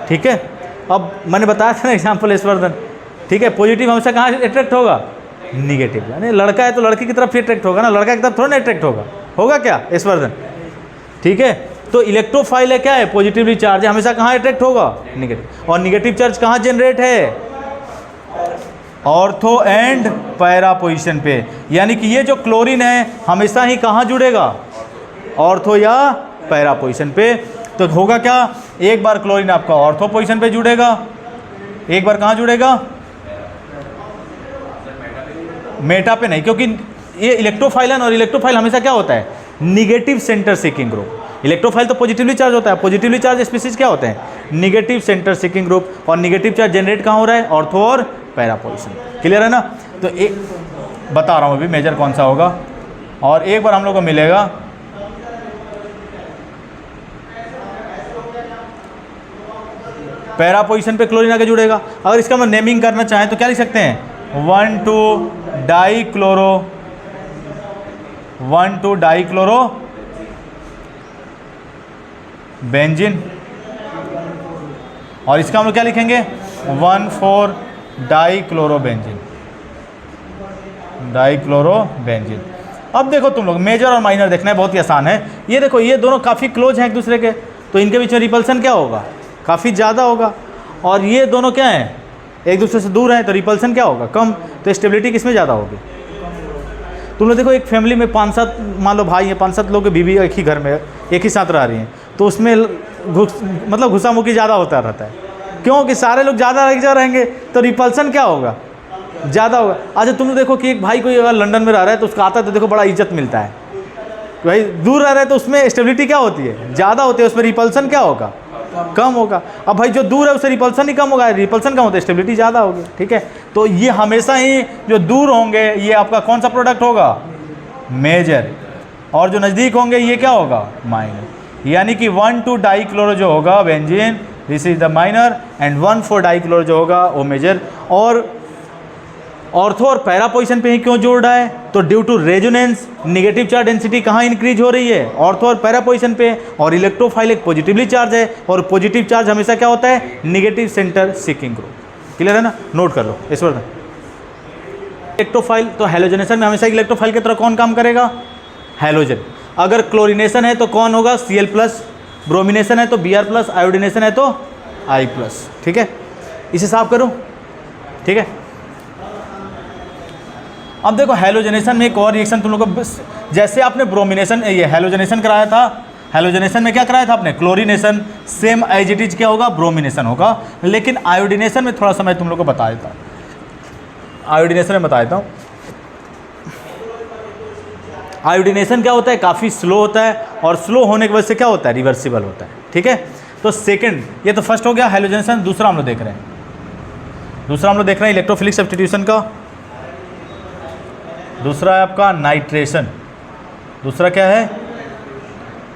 ठीक है। अब मैंने बताया था ना एग्जाम्पल यशवर्धन, ठीक है, पॉजिटिव हमेशा कहाँ अट्रैक्ट होगा, निगेटिव। यानी लड़का है तो लड़की की तरफ ही अट्रैक्ट होगा ना, लड़का की तरफ थोड़ा ना अट्रैक्ट होगा क्या यशवर्धन, ठीक है। तो इलेक्ट्रोफाइल है क्या है, पॉजिटिवली चार्ज है, हमेशा कहाँ अट्रैक्ट होगा, निगेटिव। और निगेटिव चार्ज कहाँ जनरेट है, ऑर्थो एंड पैरा पोजीशन पे। यानी कि ये जो क्लोरीन है हमेशा ही कहाँ जुड़ेगा, ऑर्थो या पैरा पोजीशन पे। तो होगा क्या, एक बार क्लोरीन आपका ऑर्थो पोजीशन पे जुड़ेगा, एक बार कहाँ जुड़ेगा, मेटा पे नहीं, क्योंकि ये इलेक्ट्रोफाइलन, और इलेक्ट्रोफाइल हमेशा क्या होता है, negative centre seeking group. Electrophile तो पॉजिटिवली चार्ज होता है, पॉजिटिवली चार्ज स्पीसीज क्या होते हैं, निगेटिव सेंटर सीकिंग ग्रुप। और निगेटिव चार्ज जनरेट कहाँ हो रहा है, ऑर्थो और पैरा पोजीशन, क्लियर है ना। तो एक बता रहा हूँ अभी मेजर कौन सा होगा, और एक बार हम लोग को मिलेगा पैरा पोजीशन पे क्लोरीन आके जुड़ेगा। अगर इसका हम नेमिंग करना चाहें तो क्या लिख सकते हैं, 1,2-डाइक्लोरो बेंजीन, और इसका हम लोग क्या लिखेंगे 1,4-डाइक्लोरोबेंजीन, डाइक्लोरोबेंजीन। अब देखो तुम लोग मेजर और माइनर देखना है, बहुत ही आसान है। ये देखो ये दोनों काफ़ी क्लोज हैं एक दूसरे के, तो इनके बीच में रिपल्सन क्या होगा, काफ़ी ज़्यादा होगा। और ये दोनों क्या हैं, एक दूसरे से दूर हैं, तो रिपल्सन क्या होगा, कम। तो स्टेबिलिटी किस में ज़्यादा होगी। तुम लोग देखो एक फैमिली में 5-7 मान लो भाई हैं, 5-7 लोग की बीवी एक ही घर में एक ही साथ रह रही हैं, तो उसमें मतलब घुसामुखी ज़्यादा होता रहता है, क्योंकि सारे लोग ज़्यादा एक जगह रहेंगे तो रिपल्सन क्या होगा, ज़्यादा होगा। अच्छा तुम लोग देखो कि एक भाई कोई अगर लंदन में रह रहा है तो उसका आता है तो देखो बड़ा इज्जत मिलता है, भाई दूर रह रहा है तो उसमें स्टेबिलिटी क्या होती है, ज़्यादा होती है, उसमें रिपल्सन क्या होगा, कम होगा। अब भाई जो दूर है उससे रिपल्सन ही कम होगा, रिपल्सन कम होता है, स्टेबिलिटी ज़्यादा होगी, ठीक है। तो ये हमेशा ही जो दूर होंगे ये आपका कौन सा प्रोडक्ट होगा, मेजर, और जो नज़दीक होंगे ये क्या होगा, माइनर। यानी कि 1,2-डाइक्लोरो जो होगा benzene, this is the minor, and 1,4-डाइक्लोरो जो होगा वो मेजर। और ऑर्थो और पैरा पोजिशन पे ही क्यों जोड़ रहा है, तो due to resonance negative charge density कहाँ इंक्रीज हो रही है, ऑर्थो और पैरा पोजिशन पे, और इलेक्ट्रोफाइल एक पॉजिटिवली चार्ज है, और पॉजिटिव चार्ज हमेशा क्या होता है, negative centre seeking group. Clear है ना, नोट कर लो इस बार। इलेक्ट्रोफाइल, तो हेलोजनेशन में हमेशा इलेक्ट्रोफाइल की तरह कौन काम करेगा, हेलोजन। अगर क्लोरिनेशन है तो कौन होगा, Cl+, ब्रोमिनेशन है तो Br+, आयोडीनेशन है तो I+, ठीक है। इसे साफ करो, ठीक है। अब देखो हेलोजनेशन में एक और रिएक्शन तुम लोगों को, जैसे आपने ब्रोमिनेशन ये हेलोजनेशन कराया था, हेलोजनेशन में क्या कराया था आपने, chlorination, same as it is क्या होगा, ब्रोमिनेशन होगा। लेकिन आयोडीनेशन में थोड़ा सा मैं तुम लोग को बता देता हूँ, आयोडीनेशन में बता देता हूँ। आयोडीनेशन क्या होता है, काफ़ी स्लो होता है, और स्लो होने की वजह से क्या होता है, रिवर्सिबल होता है, ठीक है। तो सेकंड, ये तो फर्स्ट हो गया हेलोजनेशन। दूसरा हम लोग देख रहे हैं, इलेक्ट्रोफिलिक सब्स्टिट्यूशन का। दूसरा है आपका नाइट्रेशन। दूसरा क्या है,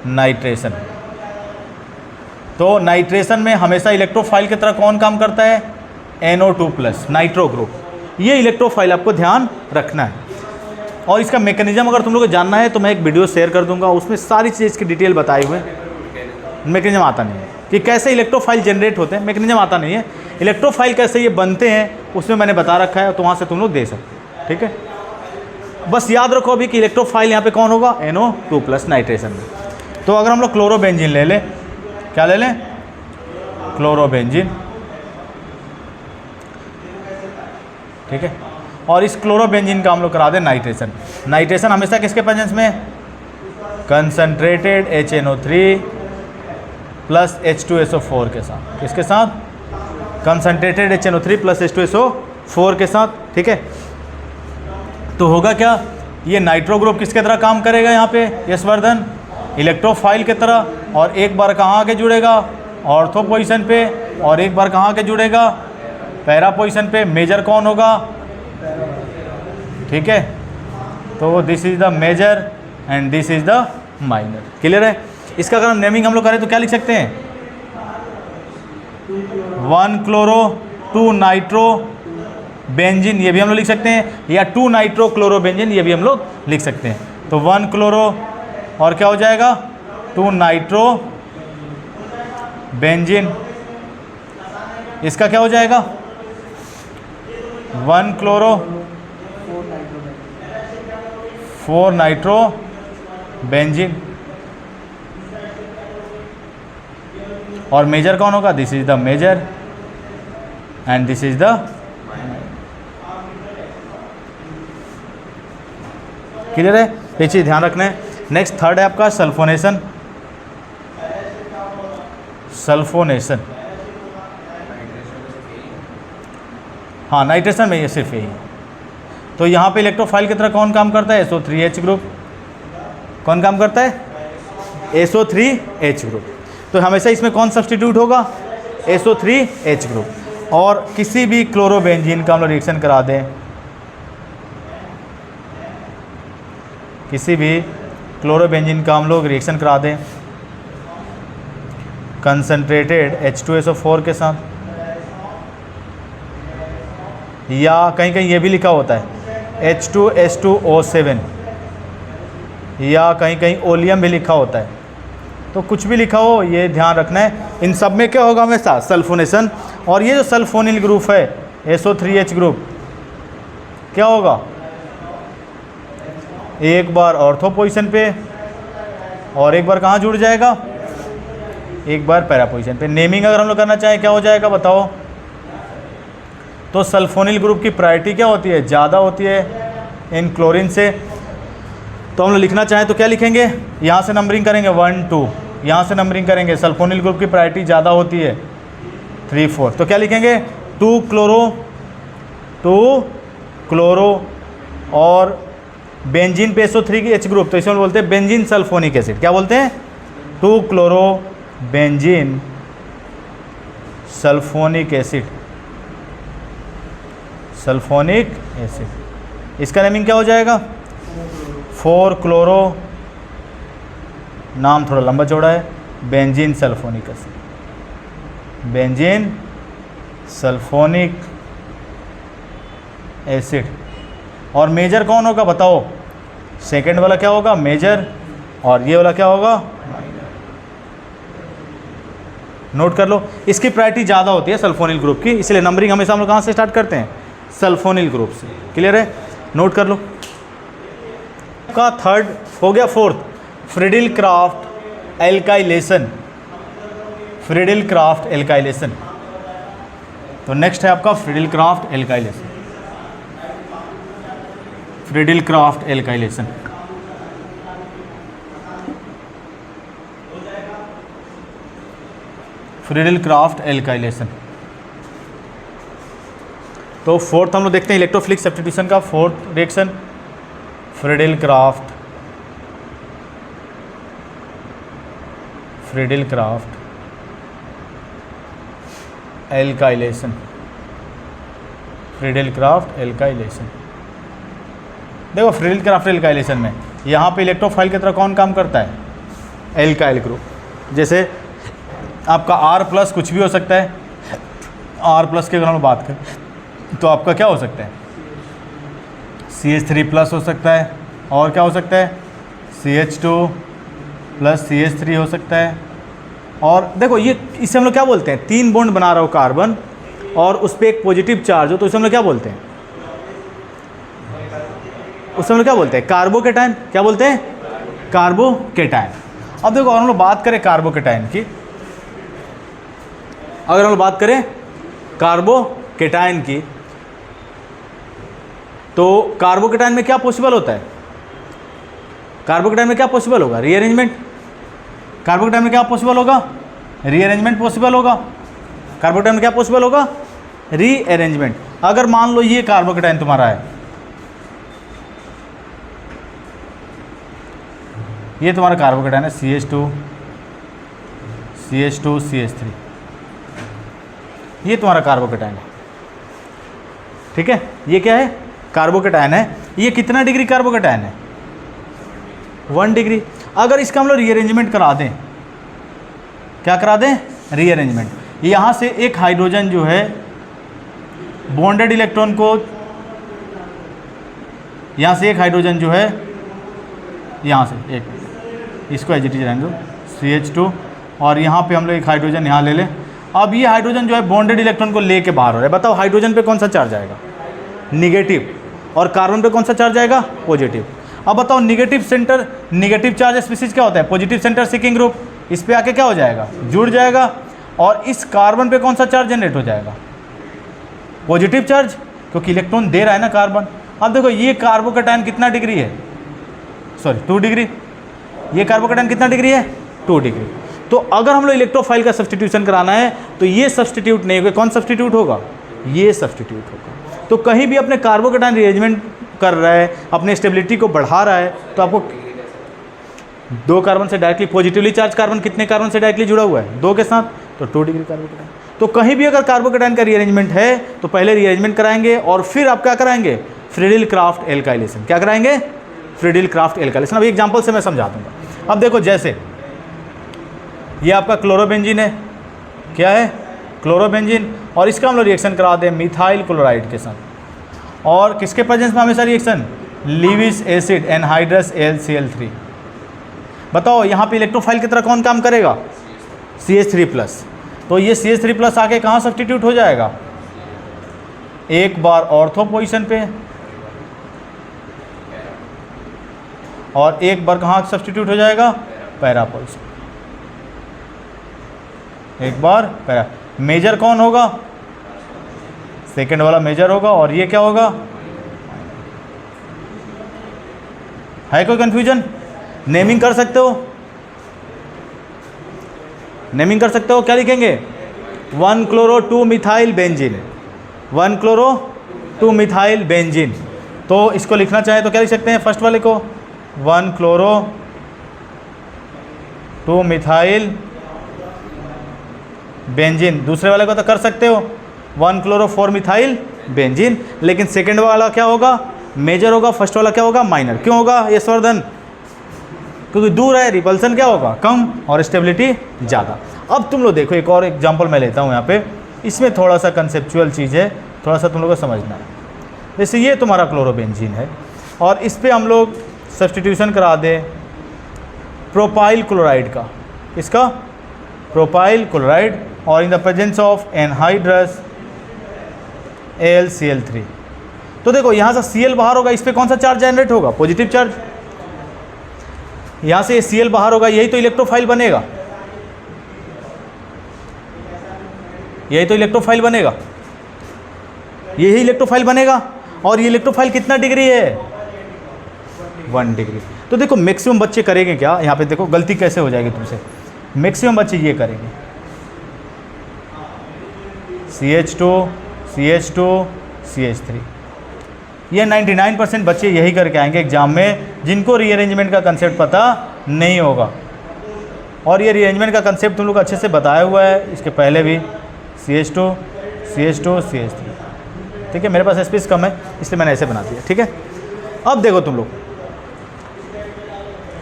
नाइट्रेशन। तो नाइट्रेशन में हमेशा इलेक्ट्रोफाइल की तरह कौन काम करता है, NO2+, नाइट्रो ग्रुप। ये इलेक्ट्रोफाइल आपको ध्यान रखना है। और इसका मैकेनिज्म अगर तुम लोग को जानना है तो मैं एक वीडियो शेयर कर दूंगा, उसमें सारी चीज़ की डिटेल बताई हुए। मैकेनिज्म आता नहीं है कि कैसे इलेक्ट्रोफाइल जनरेट होते हैं, मैकेनिज्म आता नहीं है। इलेक्ट्रोफाइल कैसे ये बनते हैं उसमें मैंने बता रखा है, तो वहाँ से तुम लोग दे सकते हो, ठीक है। बस याद रखो अभी कि इलेक्ट्रोफाइल यहाँ पे कौन होगा, NO2+ नाइट्रेशन में। तो अगर हम लोग क्लोरोबेंजीन ले लें, क्या ले लें, क्लोरोबेंजीन, ठीक है। और इस क्लोरोबेंजीन का हम लोग करा दें नाइट्रेशन। नाइट्रेशन हमेशा किसके प्रेजेंस में, कंसनट्रेटेड HNO3 प्लस H2SO4 के साथ। किसके साथ, कंसनट्रेटेड HNO3 प्लस H2SO4 के साथ, ठीक है। तो होगा क्या, ये नाइट्रो ग्रुप किसके तरह काम करेगा यहाँ पे, यशवर्धन, इलेक्ट्रोफाइल की तरह। और एक बार कहाँ आके जुड़ेगा, ऑर्थो पोजीशन पे, और एक बार कहाँ आके जुड़ेगा, पैरा पोजीशन पे। मेजर कौन होगा, ठीक है। तो this is the major and this is the minor. Clear है। इसका अगर हम नेमिंग हम लोग करें तो क्या लिख सकते हैं, 1-क्लोरो 2-नाइट्रो बेंजीन, ये भी हम लोग लिख सकते हैं, या 2-नाइट्रो क्लोरोबेंजीन, ये भी हम लोग लिख सकते हैं। तो 1-क्लोरो और क्या हो जाएगा, 2-नाइट्रो बेंजीन। इसका क्या हो जाएगा, 1-क्लोरो 4-नाइट्रो बेंजीन। और मेजर कौन होगा, this is the major and this is the, clear है। ये चीज़ ध्यान रखना है। नेक्स्ट थर्ड है आपका सल्फोनेशन। सल्फोनेशन, हाँ नाइट्रेशन में ये सिर्फ यही है। तो यहाँ पे इलेक्ट्रोफाइल की तरह कौन काम करता है, SO3H ग्रुप। कौन काम करता है, SO3H ग्रुप। तो हमेशा इसमें कौन सब्स्टिट्यूट होगा, SO3H ग्रुप। और किसी भी क्लोरोबेंजीन का हम लोग रिएक्शन करा दें, किसी भी क्लोरोबेंजीन का हम लोग रिएक्शन करा दें कंसनट्रेटेड H2SO4 के साथ, या कहीं कहीं ये भी लिखा होता है H2S2O7, या कहीं कहीं ओलियम भी लिखा होता है, तो कुछ भी लिखा हो ये ध्यान रखना है। इन सब में क्या होगा हमेशा सल्फोनेशन। और ये जो सल्फोनिल ग्रुप है SO3H ग्रुप क्या होगा, एक बार ऑर्थो पोजीशन पे और एक बार कहाँ जुड़ जाएगा, एक बार पैरा पोजीशन पे। नेमिंग अगर हम लोग करना चाहें क्या हो जाएगा बताओ, तो सल्फोनिल ग्रुप की प्रायोरिटी क्या होती है, ज़्यादा होती है इन क्लोरीन से। तो हम लोग लिखना चाहें तो क्या लिखेंगे, यहाँ से नंबरिंग करेंगे 1 2, यहाँ से नंबरिंग करेंगे। सल्फोनिल ग्रुप की प्रायोरिटी ज़्यादा होती है 3 4, तो क्या लिखेंगे 2 क्लोरो और बेंजीन पे SO3H ग्रुप, तो इसमें बोलते हैं बेंजीन सल्फोनिक एसिड। क्या बोलते हैं 2 chloro benzene sulphonic acid, sulphonic acid. इसका नेमिंग क्या हो जाएगा 4 क्लोरो, नाम थोड़ा लंबा चौड़ा है, benzene sulphonic acid, benzene sulphonic acid. और मेजर कौन होगा बताओ, सेकंड वाला क्या होगा मेजर, और ये वाला क्या होगा, नोट कर लो। इसकी प्रायोरिटी ज़्यादा होती है सल्फोनिल ग्रुप की, इसलिए नंबरिंग हमेशा हम लोग कहाँ से स्टार्ट करते हैं, सल्फोनिल ग्रुप से। क्लियर है, नोट कर लो। का थर्ड हो गया, fourth Friedel Crafts alkylation, Friedel Crafts alkylation. तो नेक्स्ट है आपका Friedel Crafts alkylation, Friedel Crafts alkylation. Friedel Crafts alkylation. तो फोर्थ हम लोग देखते हैं इलेक्ट्रोफिलिक सब्स्टिट्यूशन का fourth reaction, Friedel Crafts alkylation, Friedel Crafts alkylation. देखो फ्रीडिल क्राफ्ट एल्काइलेशन में यहाँ पे इलेक्ट्रोफाइल की तरह कौन काम करता है, एल्काइल ग्रुप। जैसे आपका R+ कुछ भी हो सकता है, R+ की अगर हम बात करें तो आपका क्या हो सकता है CH3+ हो सकता है, और क्या हो सकता है CH2 + CH3 हो सकता है। और देखो ये इसे हम लोग क्या बोलते हैं, 3 बॉन्ड बना रहा हो कार्बन और उस पर एक पॉजिटिव चार्ज हो, तो इसे हम लोग क्या बोलते हैं, उसे हम लोग क्या बोलते हैं कार्बोकेटाइन। क्या बोलते हैं कार्बोकेटाइन। अब देखो अगर हम लोग बात करें कार्बोकेटाइन की, अगर हम लोग बात करें कार्बोकेटाइन की, तो कार्बोकेटाइन में क्या पॉसिबल होता है, कार्बोकेटाइन में क्या पॉसिबल होगा, रीअरेंजमेंट। कार्बोकेटाइन में क्या पॉसिबल होगा, रीअरेंजमेंट पॉसिबल होगा। कार्बोकेटाइन में क्या पॉसिबल होगा, रीअरेंजमेंट। अगर मान लो ये कार्बोकेटाइन तुम्हारा है, ये तुम्हारा कार्बोकेटाइन है CH2 CH3, ये तुम्हारा कार्बोकेटाइन है, ठीक है। ये क्या है कार्बोकेटाइन है। ये कितना डिग्री कार्बोकेटाइन है 1 डिग्री। अगर इसका हम लोग रीअरेंजमेंट करा दें, क्या करा दें रीअरेंजमेंट, यहाँ से एक हाइड्रोजन जो है बॉन्डेड इलेक्ट्रॉन को, यहाँ से एक हाइड्रोजन जो है, यहाँ से एक, इसको एज इट इज रहने दो CH2, और यहाँ पे हम लोग एक हाइड्रोजन यहाँ ले लें। अब ये हाइड्रोजन जो है बॉन्डेड इलेक्ट्रॉन को लेके बाहर हो रहा है। बताओ हाइड्रोजन पे कौन सा चार्ज आएगा, निगेटिव, और कार्बन पे कौन सा चार्ज आएगा, पॉजिटिव। अब बताओ negative centre, negative charge species क्या होता है, पॉजिटिव सेंटर सीकिंग ग्रुप। इस पे आके क्या हो जाएगा, जुड़ जाएगा, और इस कार्बन पे कौन सा चार्ज जनरेट हो जाएगा, पॉजिटिव चार्ज, क्योंकि इलेक्ट्रॉन दे रहा है ना कार्बन। अब देखो ये कार्बोकेटाइन कितना डिग्री है, सॉरी 2 डिग्री। ये कार्बोकेटाइन कितना डिग्री है 2 डिग्री। तो अगर हम लोग इलेक्ट्रोफाइल का सब्स्टिट्यूशन कराना है तो ये सब्स्टिट्यूट नहीं होगा, कौन सब्स्टिट्यूट होगा, ये सब्स्टिट्यूट होगा। तो कहीं भी अपने कार्बोकेटाइन रीअरेंजमेंट कर रहा है, अपने स्टेबिलिटी को बढ़ा रहा है, तो आपको 2 कार्बन से डायरेक्टली, पॉजिटिवली चार्ज कार्बन कितने कार्बन से डायरेक्टली जुड़ा हुआ है 2 के साथ, तो 2 डिग्री कार्बोकेटाइन। तो कहीं भी अगर कार्बोकेटाइन का रीअरेंजमेंट है तो पहले रीअरेंजमेंट कराएंगे और फिर आप क्या कराएंगे, फ्रीडिल क्राफ्ट एल्काइलेशन। क्या कराएंगे, फ्रीडिल क्राफ्ट एल्काइलेशन। अब एग्जांपल से मैं समझा दूंगा। अब देखो जैसे ये आपका क्लोरोबेंजीन है, क्या है क्लोरोबेंजीन, और इसका हम लोग रिएक्शन करा दें मिथाइल क्लोराइड के साथ, और किसके प्रेजेंस में हमेशा reaction, Lewis acid anhydrous AlCl3। बताओ यहाँ पे इलेक्ट्रोफाइल की तरह कौन काम करेगा? CH3+। तो ये CH3+ आके कहाँ सब्स्टिट्यूट हो जाएगा? एक बार ऑर्थो पोजीशन पे और एक बार कहाँ सब्स्टिट्यूट हो जाएगा? Para position. एक बार पैरा। मेजर कौन होगा? सेकेंड वाला मेजर होगा और ये क्या होगा? है कोई कंफ्यूजन? नेमिंग कर सकते हो? नेमिंग कर सकते हो? क्या लिखेंगे? 1-chloro-2-methyl-benzene, 1-chloro-2-methyl-benzene। तो इसको लिखना चाहे तो क्या लिख सकते हैं? फर्स्ट वाले को 1-chloro-2-methyl-benzene। दूसरे वाले को तो कर सकते हो 1-chloro-4-methyl-benzene, लेकिन सेकेंड वाला क्या होगा? मेजर होगा, फर्स्ट वाला क्या होगा? माइनर। क्यों होगा यशवर्धन? क्योंकि दूर है, रिपल्सन क्या होगा? कम और स्टेबिलिटी ज़्यादा। अब तुम लोग देखो, एक और एग्जांपल मैं लेता हूँ यहाँ पे। इसमें थोड़ा सा कंसेप्चुअल चीज़ है, थोड़ा सा तुम लोग को समझना है। जैसे ये तुम्हारा क्लोरोबेंजीन है और इस पर हम लोग सब्स्टिट्यूशन करा दें प्रोपाइल क्लोराइड का। इसका प्रोपाइल क्लोराइड, और in the presence of anhydrous AlCl3। तो देखो यहाँ से Cl बाहर होगा, इस पर कौन सा चार्ज जनरेट होगा? Positive charge. यहाँ से Cl बाहर होगा, यही तो इलेक्ट्रोफाइल बनेगा, यही तो इलेक्ट्रोफाइल बनेगा, यही इलेक्ट्रोफाइल बनेगा। और ये इलेक्ट्रोफाइल कितना डिग्री है? 1 डिग्री। तो देखो मैक्सिमम बच्चे करेंगे क्या यहाँ पे? देखो गलती कैसे हो जाएगी तुमसे। मैक्सिमम बच्चे ये करेंगे CH2 CH2 CH3। ये 99% बच्चे यही करके आएंगे एग्जाम में, जिनको रीअरेंजमेंट का कंसेप्ट पता नहीं होगा। और ये रीअरेंजमेंट का कंसेप्ट तुम लोग अच्छे से बताया हुआ है इसके पहले भी, CH2 CH2 CH3। ठीक है, मेरे पास स्पेस कम है इसलिए मैंने ऐसे बना दिया। ठीक है, अब देखो तुम लोग,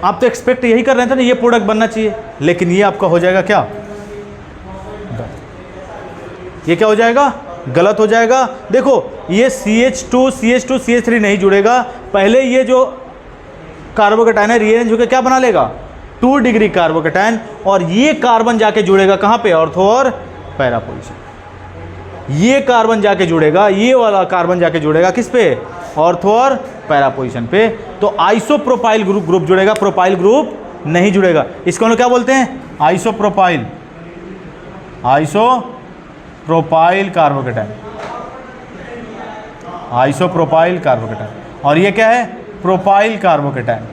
आप तो एक्सपेक्ट यही कर रहे थे ना, ये प्रोडक्ट बनना चाहिए, लेकिन ये आपका हो जाएगा क्या? ये क्या हो जाएगा? गलत हो जाएगा। देखो ये CH2 CH3 नहीं जुड़ेगा, पहले ये जो कार्बोकेटाइन है रीअरेंज होकर क्या बना लेगा? 2 डिग्री कार्बोकेटाइन, और ये कार्बन जाके जुड़ेगा कहाँ पे? ऑर्थो और पैरा पोजीशन। ये कार्बन जाके जुड़ेगा, ये वाला कार्बन जाके जुड़ेगा किस पे? ऑर्थो और पैरा पोजीशन पे। तो आइसोप्रोपाइल ग्रुप जुड़ेगा, प्रोपाइल ग्रुप नहीं जुड़ेगा। इसको हम लोग क्या बोलते हैं? Isopropyl, isopropyl carbocation, isopropyl carbocation. और ये क्या है? Propyl carbocation.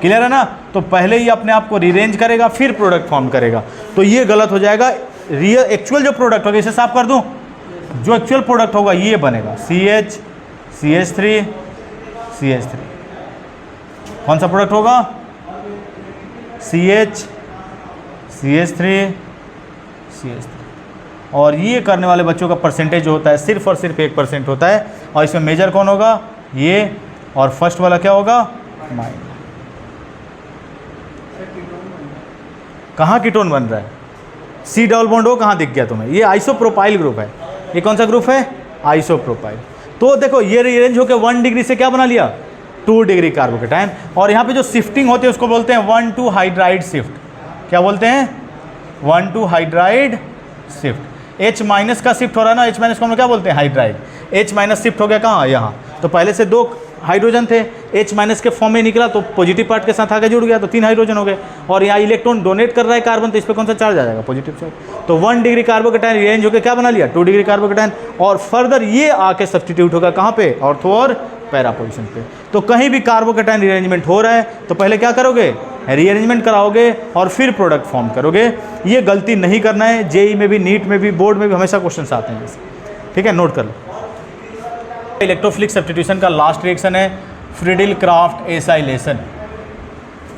क्लियर है ना? तो पहले ही अपने आप को रीअरेंज करेगा, फिर प्रोडक्ट फॉर्म करेगा। तो ये गलत हो जाएगा। रियल एक्चुअल जो प्रोडक्ट होगा, इसे साफ कर दूं, जो एक्चुअल प्रोडक्ट होगा ये बनेगा CH CH3 CH3। कौन सा प्रोडक्ट होगा? CH CH3 CH3। और ये करने वाले बच्चों का परसेंटेज जो होता है सिर्फ और सिर्फ 1% होता है। और इसमें मेजर कौन होगा? ये। और फर्स्ट वाला क्या होगा? माइनर। कहाँ कीटोन बन रहा है? C डबल बॉन्ड हो, कहाँ दिख गया तुम्हें? ये आइसोप्रोपाइल ग्रुप है। ये कौन सा ग्रुप है? आइसोप्रोपाइल। तो देखो ये रीअरेंज होकर 1 डिग्री से क्या बना लिया? 2 डिग्री कार्बोकेटाइन। और यहाँ पे जो शिफ्टिंग होती है उसको बोलते हैं 1,2 हाइड्राइड शिफ्ट। क्या बोलते हैं? 1,2 हाइड्राइड शिफ्ट। H माइनस का शिफ्ट हो रहा है ना, H माइनस को हम लोग क्या बोलते हैं? हाइड्राइड। H माइनस शिफ्ट हो गया कहाँ? यहाँ। तो पहले से 2 हाइड्रोजन थे, H माइनस के फॉर्म में निकला तो पॉजिटिव पार्ट के साथ आगे जुड़ गया, तो 3 हाइड्रोजन हो गए। और यहाँ इलेक्ट्रॉन डोनेट कर रहा है कार्बन, तो इस पर कौन सा चार्ज आ जाएगा? Positive charge. तो 1 डिग्री कार्बोकेटाइन रीअरेंज होकर क्या बना लिया? 2 डिग्री कार्बोकेटाइन। और फर्दर ये आके सब्स्टिट्यूट होगा कहाँ पे? ऑर्थो और पैरा पोजीशन पे। तो कहीं भी कार्बोकेटाइन रीअरेंजमेंट हो रहा है तो पहले क्या करोगे? रीअरेंजमेंट कराओगे और फिर प्रोडक्ट फॉर्म करोगे। ये गलती नहीं करना है। जेई में भी, नीट में भी, बोर्ड में भी हमेशा क्वेश्चन आते हैं। ठीक है, नोट कर लो। इलेक्ट्रोफिलिक सब्स्टिट्यूशन का लास्ट रिएक्शन है Friedel Crafts acylation.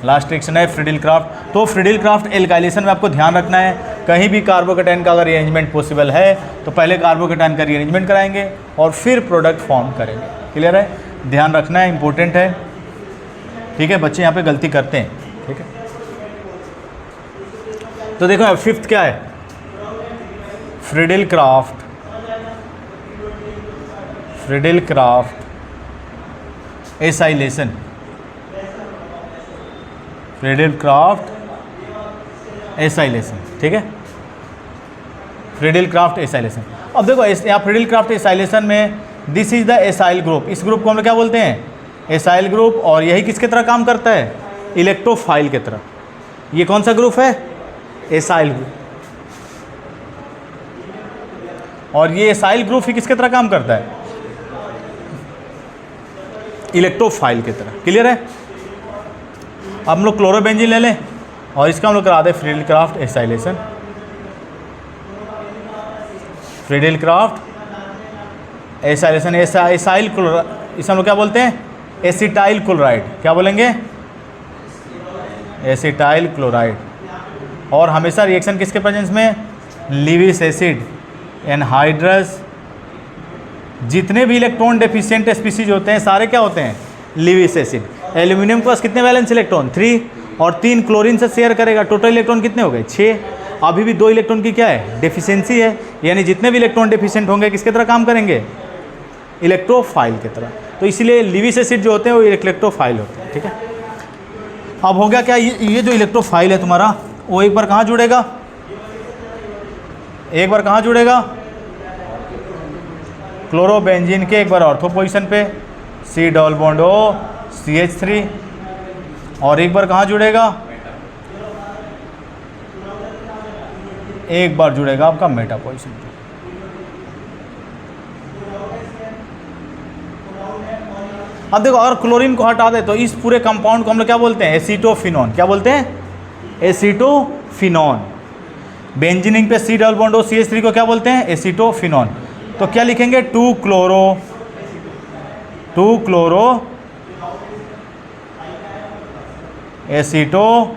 Last reaction है फ्रीडिल क्राफ्ट। तो फ्रीडिल क्राफ्ट एल्काइलेशन में आपको ध्यान रखना है, कहीं भी कार्बोकेटाइन का अगर रीअरेंजमेंट पॉसिबल है तो पहले कार्बोकेटाइन का रीअरेंजमेंट कराएंगे और फिर प्रोडक्ट फॉर्म करेंगे। क्लियर है? ध्यान रखना है, इंपॉर्टेंट है। ठीक है, बच्चे यहाँ पे गलती करते हैं। ठीक है, तो देखो अब 5th क्या है? Friedel Crafts, Friedel Crafts acylation. Friedel Crafts acylation, ठीक है, फ्रीडल-क्राफ्ट एसाइलेशन। अब देखो यहाँ फ्रीडल-क्राफ्ट एसाइलेशन में this is the acyl group, इस ग्रुप को हम लोग क्या बोलते हैं, एसाइल ग्रुप, और यही किसके तरह काम करता है, इलेक्ट्रोफाइल की तरह। ये कौन सा ग्रुप है, एसाइल ग्रुप, और ये एसाइल ग्रुप ही किसके तरह काम करता है, इलेक्ट्रोफाइल की तरह। क्लियर है। अब हम लोग क्लोरोबेंजीन ले लें और इसका हम लोग करा दें Friedel-Crafts acylation. Friedel Crafts acylation, acyl chloride, इसे हम लोग क्या बोलते हैं, एसिटाइल क्लोराइड, क्या बोलेंगे, एसिटाइल क्लोराइड। और हमेशा रिएक्शन किसके प्रेजेंस में, लीविस एसिड, एनहाइड्रस, जितने भी इलेक्ट्रॉन डेफिशिएंट स्पीसीज होते हैं सारे क्या होते हैं, लीविस एसिड। एल्यूमिनियम के पास कितने वैलेंस इलेक्ट्रॉन, 3, और 3 क्लोरीन से शेयर करेगा, टोटल इलेक्ट्रॉन कितने हो गए, 6। अभी भी 2 इलेक्ट्रॉन की क्या है, डेफिशिएंसी है, यानी जितने भी इलेक्ट्रॉन डेफिशिएंट होंगे किसकी तरह काम करेंगे, इलेक्ट्रोफाइल की तरह। तो इसलिए लीविस एसिड जो होते हैं वो इलेक्ट्रोफाइल होते हैं, ठीक है। अब हो गया क्या, ये जो इलेक्ट्रोफाइल है तुम्हारा वो एक बार कहाँ जुड़ेगा, एक बार कहाँ जुड़ेगा, क्लोरोबेंजीन के एक बार ऑर्थो पोजीशन पे, C double bond O CH3, और एक बार कहाँ जुड़ेगा, एक बार जुड़ेगा आपका मेटा पोजीशन पे। अब देखो अगर क्लोरीन को हटा दे तो इस पूरे कंपाउंड को हम लोग क्या बोलते हैं, एसीटोफिनॉन, क्या बोलते हैं, एसीटोफिनॉन। बेंजीनिंग पे C double bond O CH3 को क्या बोलते हैं, एसीटोफिनॉन। तो क्या लिखेंगे, 2 क्लोरो एसीटोफिनॉन,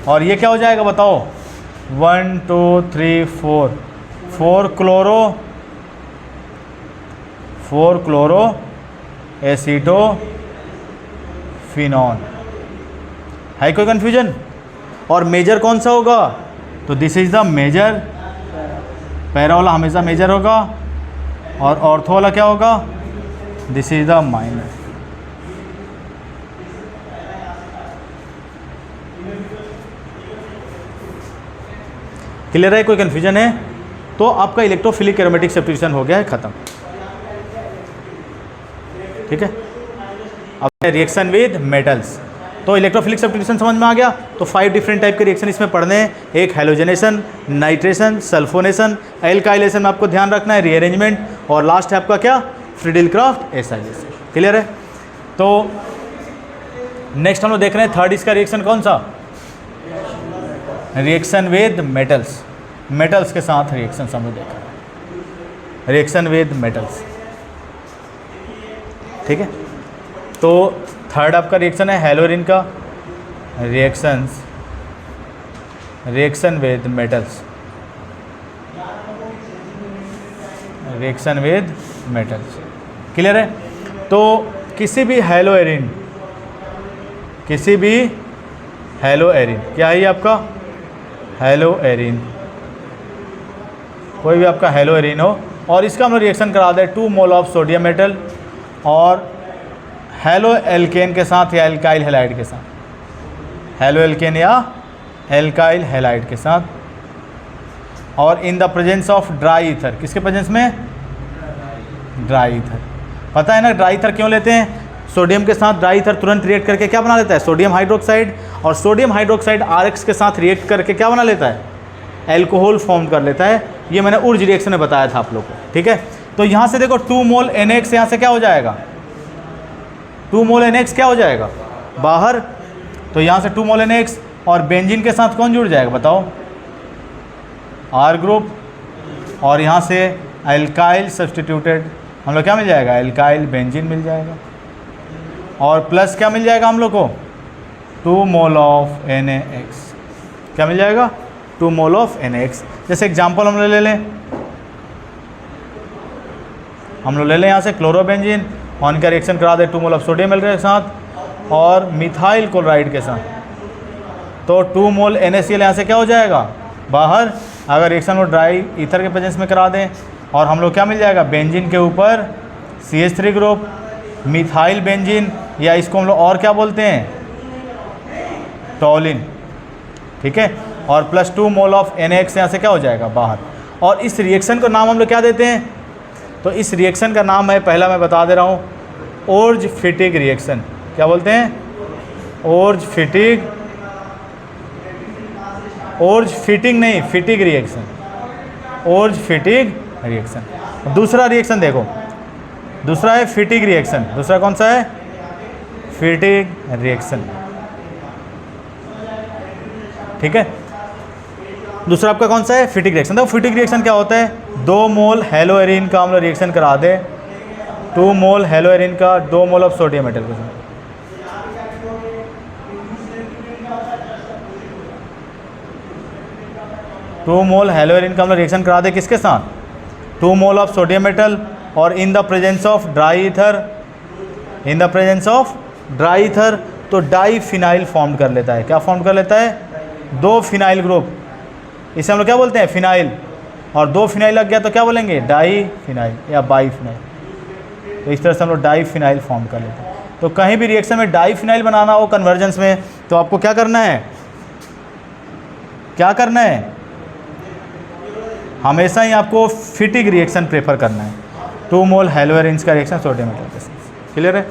और ये क्या हो जाएगा बताओ, 1 2 3 4 क्लोरो एसीटोफिनॉन। है कोई कन्फ्यूजन। और मेजर कौन सा होगा, तो this is the major, para वाला हमेशा मेजर होगा, और ऑर्थो वाला क्या होगा, this is the minor. Clear है, कोई कन्फ्यूजन है, तो आपका इलेक्ट्रोफिलिक एरोमेटिक सब्स्टिट्यूशन हो गया है, खत्म, ठीक है। अब रिएक्शन विद मेटल्स, तो इलेक्ट्रोफिलिक सब्स्टिट्यूशन समझ में आ गया। तो 5 डिफरेंट टाइप के रिएक्शन इसमें पढ़ने हैं, एक हैलोजनेशन, नाइट्रेशन, सल्फोनेशन, एल्काइलेशन में आपको ध्यान रखना है, रीअरेंजमेंट, और लास्ट है आपका क्या, फ्रीडल-क्राफ्ट एसाइलेशन। क्लियर है। तो नेक्स्ट हम लोग देख रहे हैं थर्ड इसका रिएक्शन कौन सा, रिएक्शन विद मेटल्स, मेटल्स के साथ रिएक्शन हम लोग देख रहे हैं, रिएक्शन विद मेटल्स, ठीक है। तो थर्ड आपका रिएक्शन है हेलोरिन का, reaction with metals, reaction with metals. Clear है। तो किसी भी हेलोएरिन, क्या है ये आपका हेलोएरिन, कोई भी आपका हेलोएरिन हो, और इसका हम लोग रिएक्शन करा दें 2 मोल ऑफ सोडियम मेटल और हेलो एल्केन के साथ या एल्काइल हैलाइड के साथ, हेलो एल्केन या एल्काइल हैलाइड के साथ, और in the presence of dry ether, किसके प्रेजेंस में, ड्राई ईथर। पता है ना ड्राई ईथर क्यों लेते हैं, सोडियम के साथ ड्राई ईथर तुरंत रिएक्ट करके क्या बना लेता है, सोडियम हाइड्रोक्साइड, और सोडियम हाइड्रोक्साइड RX के साथ रिएक्ट करके क्या बना लेता है, एल्कोहल फॉर्म कर लेता है। ये मैंने उर्ज रिएक्शन में बताया था आप लोग को, ठीक है। तो यहाँ से देखो 2 मोल NX यहाँ से क्या हो जाएगा, 2 मोल NX क्या हो जाएगा बाहर, तो यहाँ से 2 मोल NX, और बेंजीन के साथ कौन जुड़ जाएगा बताओ, R ग्रुप, और यहाँ से एल्काइल सब्सटीट्यूटेड हम लोग क्या मिल जाएगा, एल्काइल बेंजीन मिल जाएगा, और प्लस क्या मिल जाएगा हम लोग को, 2 मोल ऑफ NaX, क्या मिल जाएगा, 2 मोल ऑफ NaX। जैसे एग्जांपल हम लोग ले लें, यहाँ से क्लोरोबेंजीन, ऑन का रिएक्शन करा दे 2 मोल ऑफ सोडियम के साथ और मिथाइल क्लोराइड के साथ, तो 2 मोल NaCl यहाँ से क्या हो जाएगा बाहर। अगर रिएक्शन वो ड्राई ईथर के प्रेजेंस में करा दें, और हम लोग क्या मिल जाएगा, बेंजीन के ऊपर CH3 ग्रुप, मिथाइल बेंजीन, या इसको हम लोग और क्या बोलते हैं, टॉलिन, ठीक है। और +2 मोल ऑफ NaOH यहाँ से क्या हो जाएगा बाहर। और इस रिएक्शन को नाम हम लोग क्या देते हैं, तो इस रिएक्शन का नाम है, पहला मैं बता दे रहा हूँ, ओर्ज-फिटिग रिएक्शन। क्या बोलते हैं, ओर्ज-फिटिग, ओर्ज-फिटिंग नहीं, फिटिग रिएक्शन, ओर्ज-फिटिग रिएक्शन। दूसरा रिएक्शन देखो, दूसरा है फिटिग रिएक्शन। दूसरा कौन सा है, फिटिग रिएक्शन, ठीक है। दूसरा आपका कौन सा है, फिटिग रिएक्शन। तो फिटिग रिएक्शन क्या होता है, 2 मोल हेलोएरिन का हम लोग रिएक्शन करा दे, 2 मोल हेलोएरिन का 2 मोल ऑफ सोडियम मेटल के साथ, 2 मोल हेलोएरिन का हम लोग रिएक्शन करा दे किसके साथ, 2 मोल ऑफ सोडियम मेटल, और in the presence of dry ether, in the presence of dry ether, तो डाई फिनाइल फॉर्म कर लेता है। क्या फॉर्म कर लेता है, 2 फिनाइल ग्रुप, इसे हम लोग क्या बोलते हैं, फिनाइल। और 2 फिनाइल लग गया तो क्या बोलेंगे, डाई फिनाइल या बाई फिनाइल। तो इस तरह से हम लोग डाई फिनाइल फॉर्म कर लेते हैं। तो कहीं भी रिएक्शन में डाई फिनाइल बनाना हो कन्वर्जेंस में, तो आपको क्या करना है, क्या करना है, हमेशा ही आपको फिटिग रिएक्शन प्रेफर करना है। 2 मोल हेलोएरिन्स का रिएक्शन सोडियम मेटल के साथ, क्लियर है,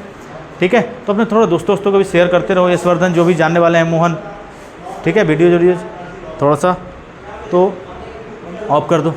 ठीक है। तो अपने थोड़ा दोस्तों को भी शेयर करते रहो, यशवर्धन जो भी जानने वाले हैं, मोहन, ठीक है। वीडियो थोड़ा सा तो ऑफ कर दो।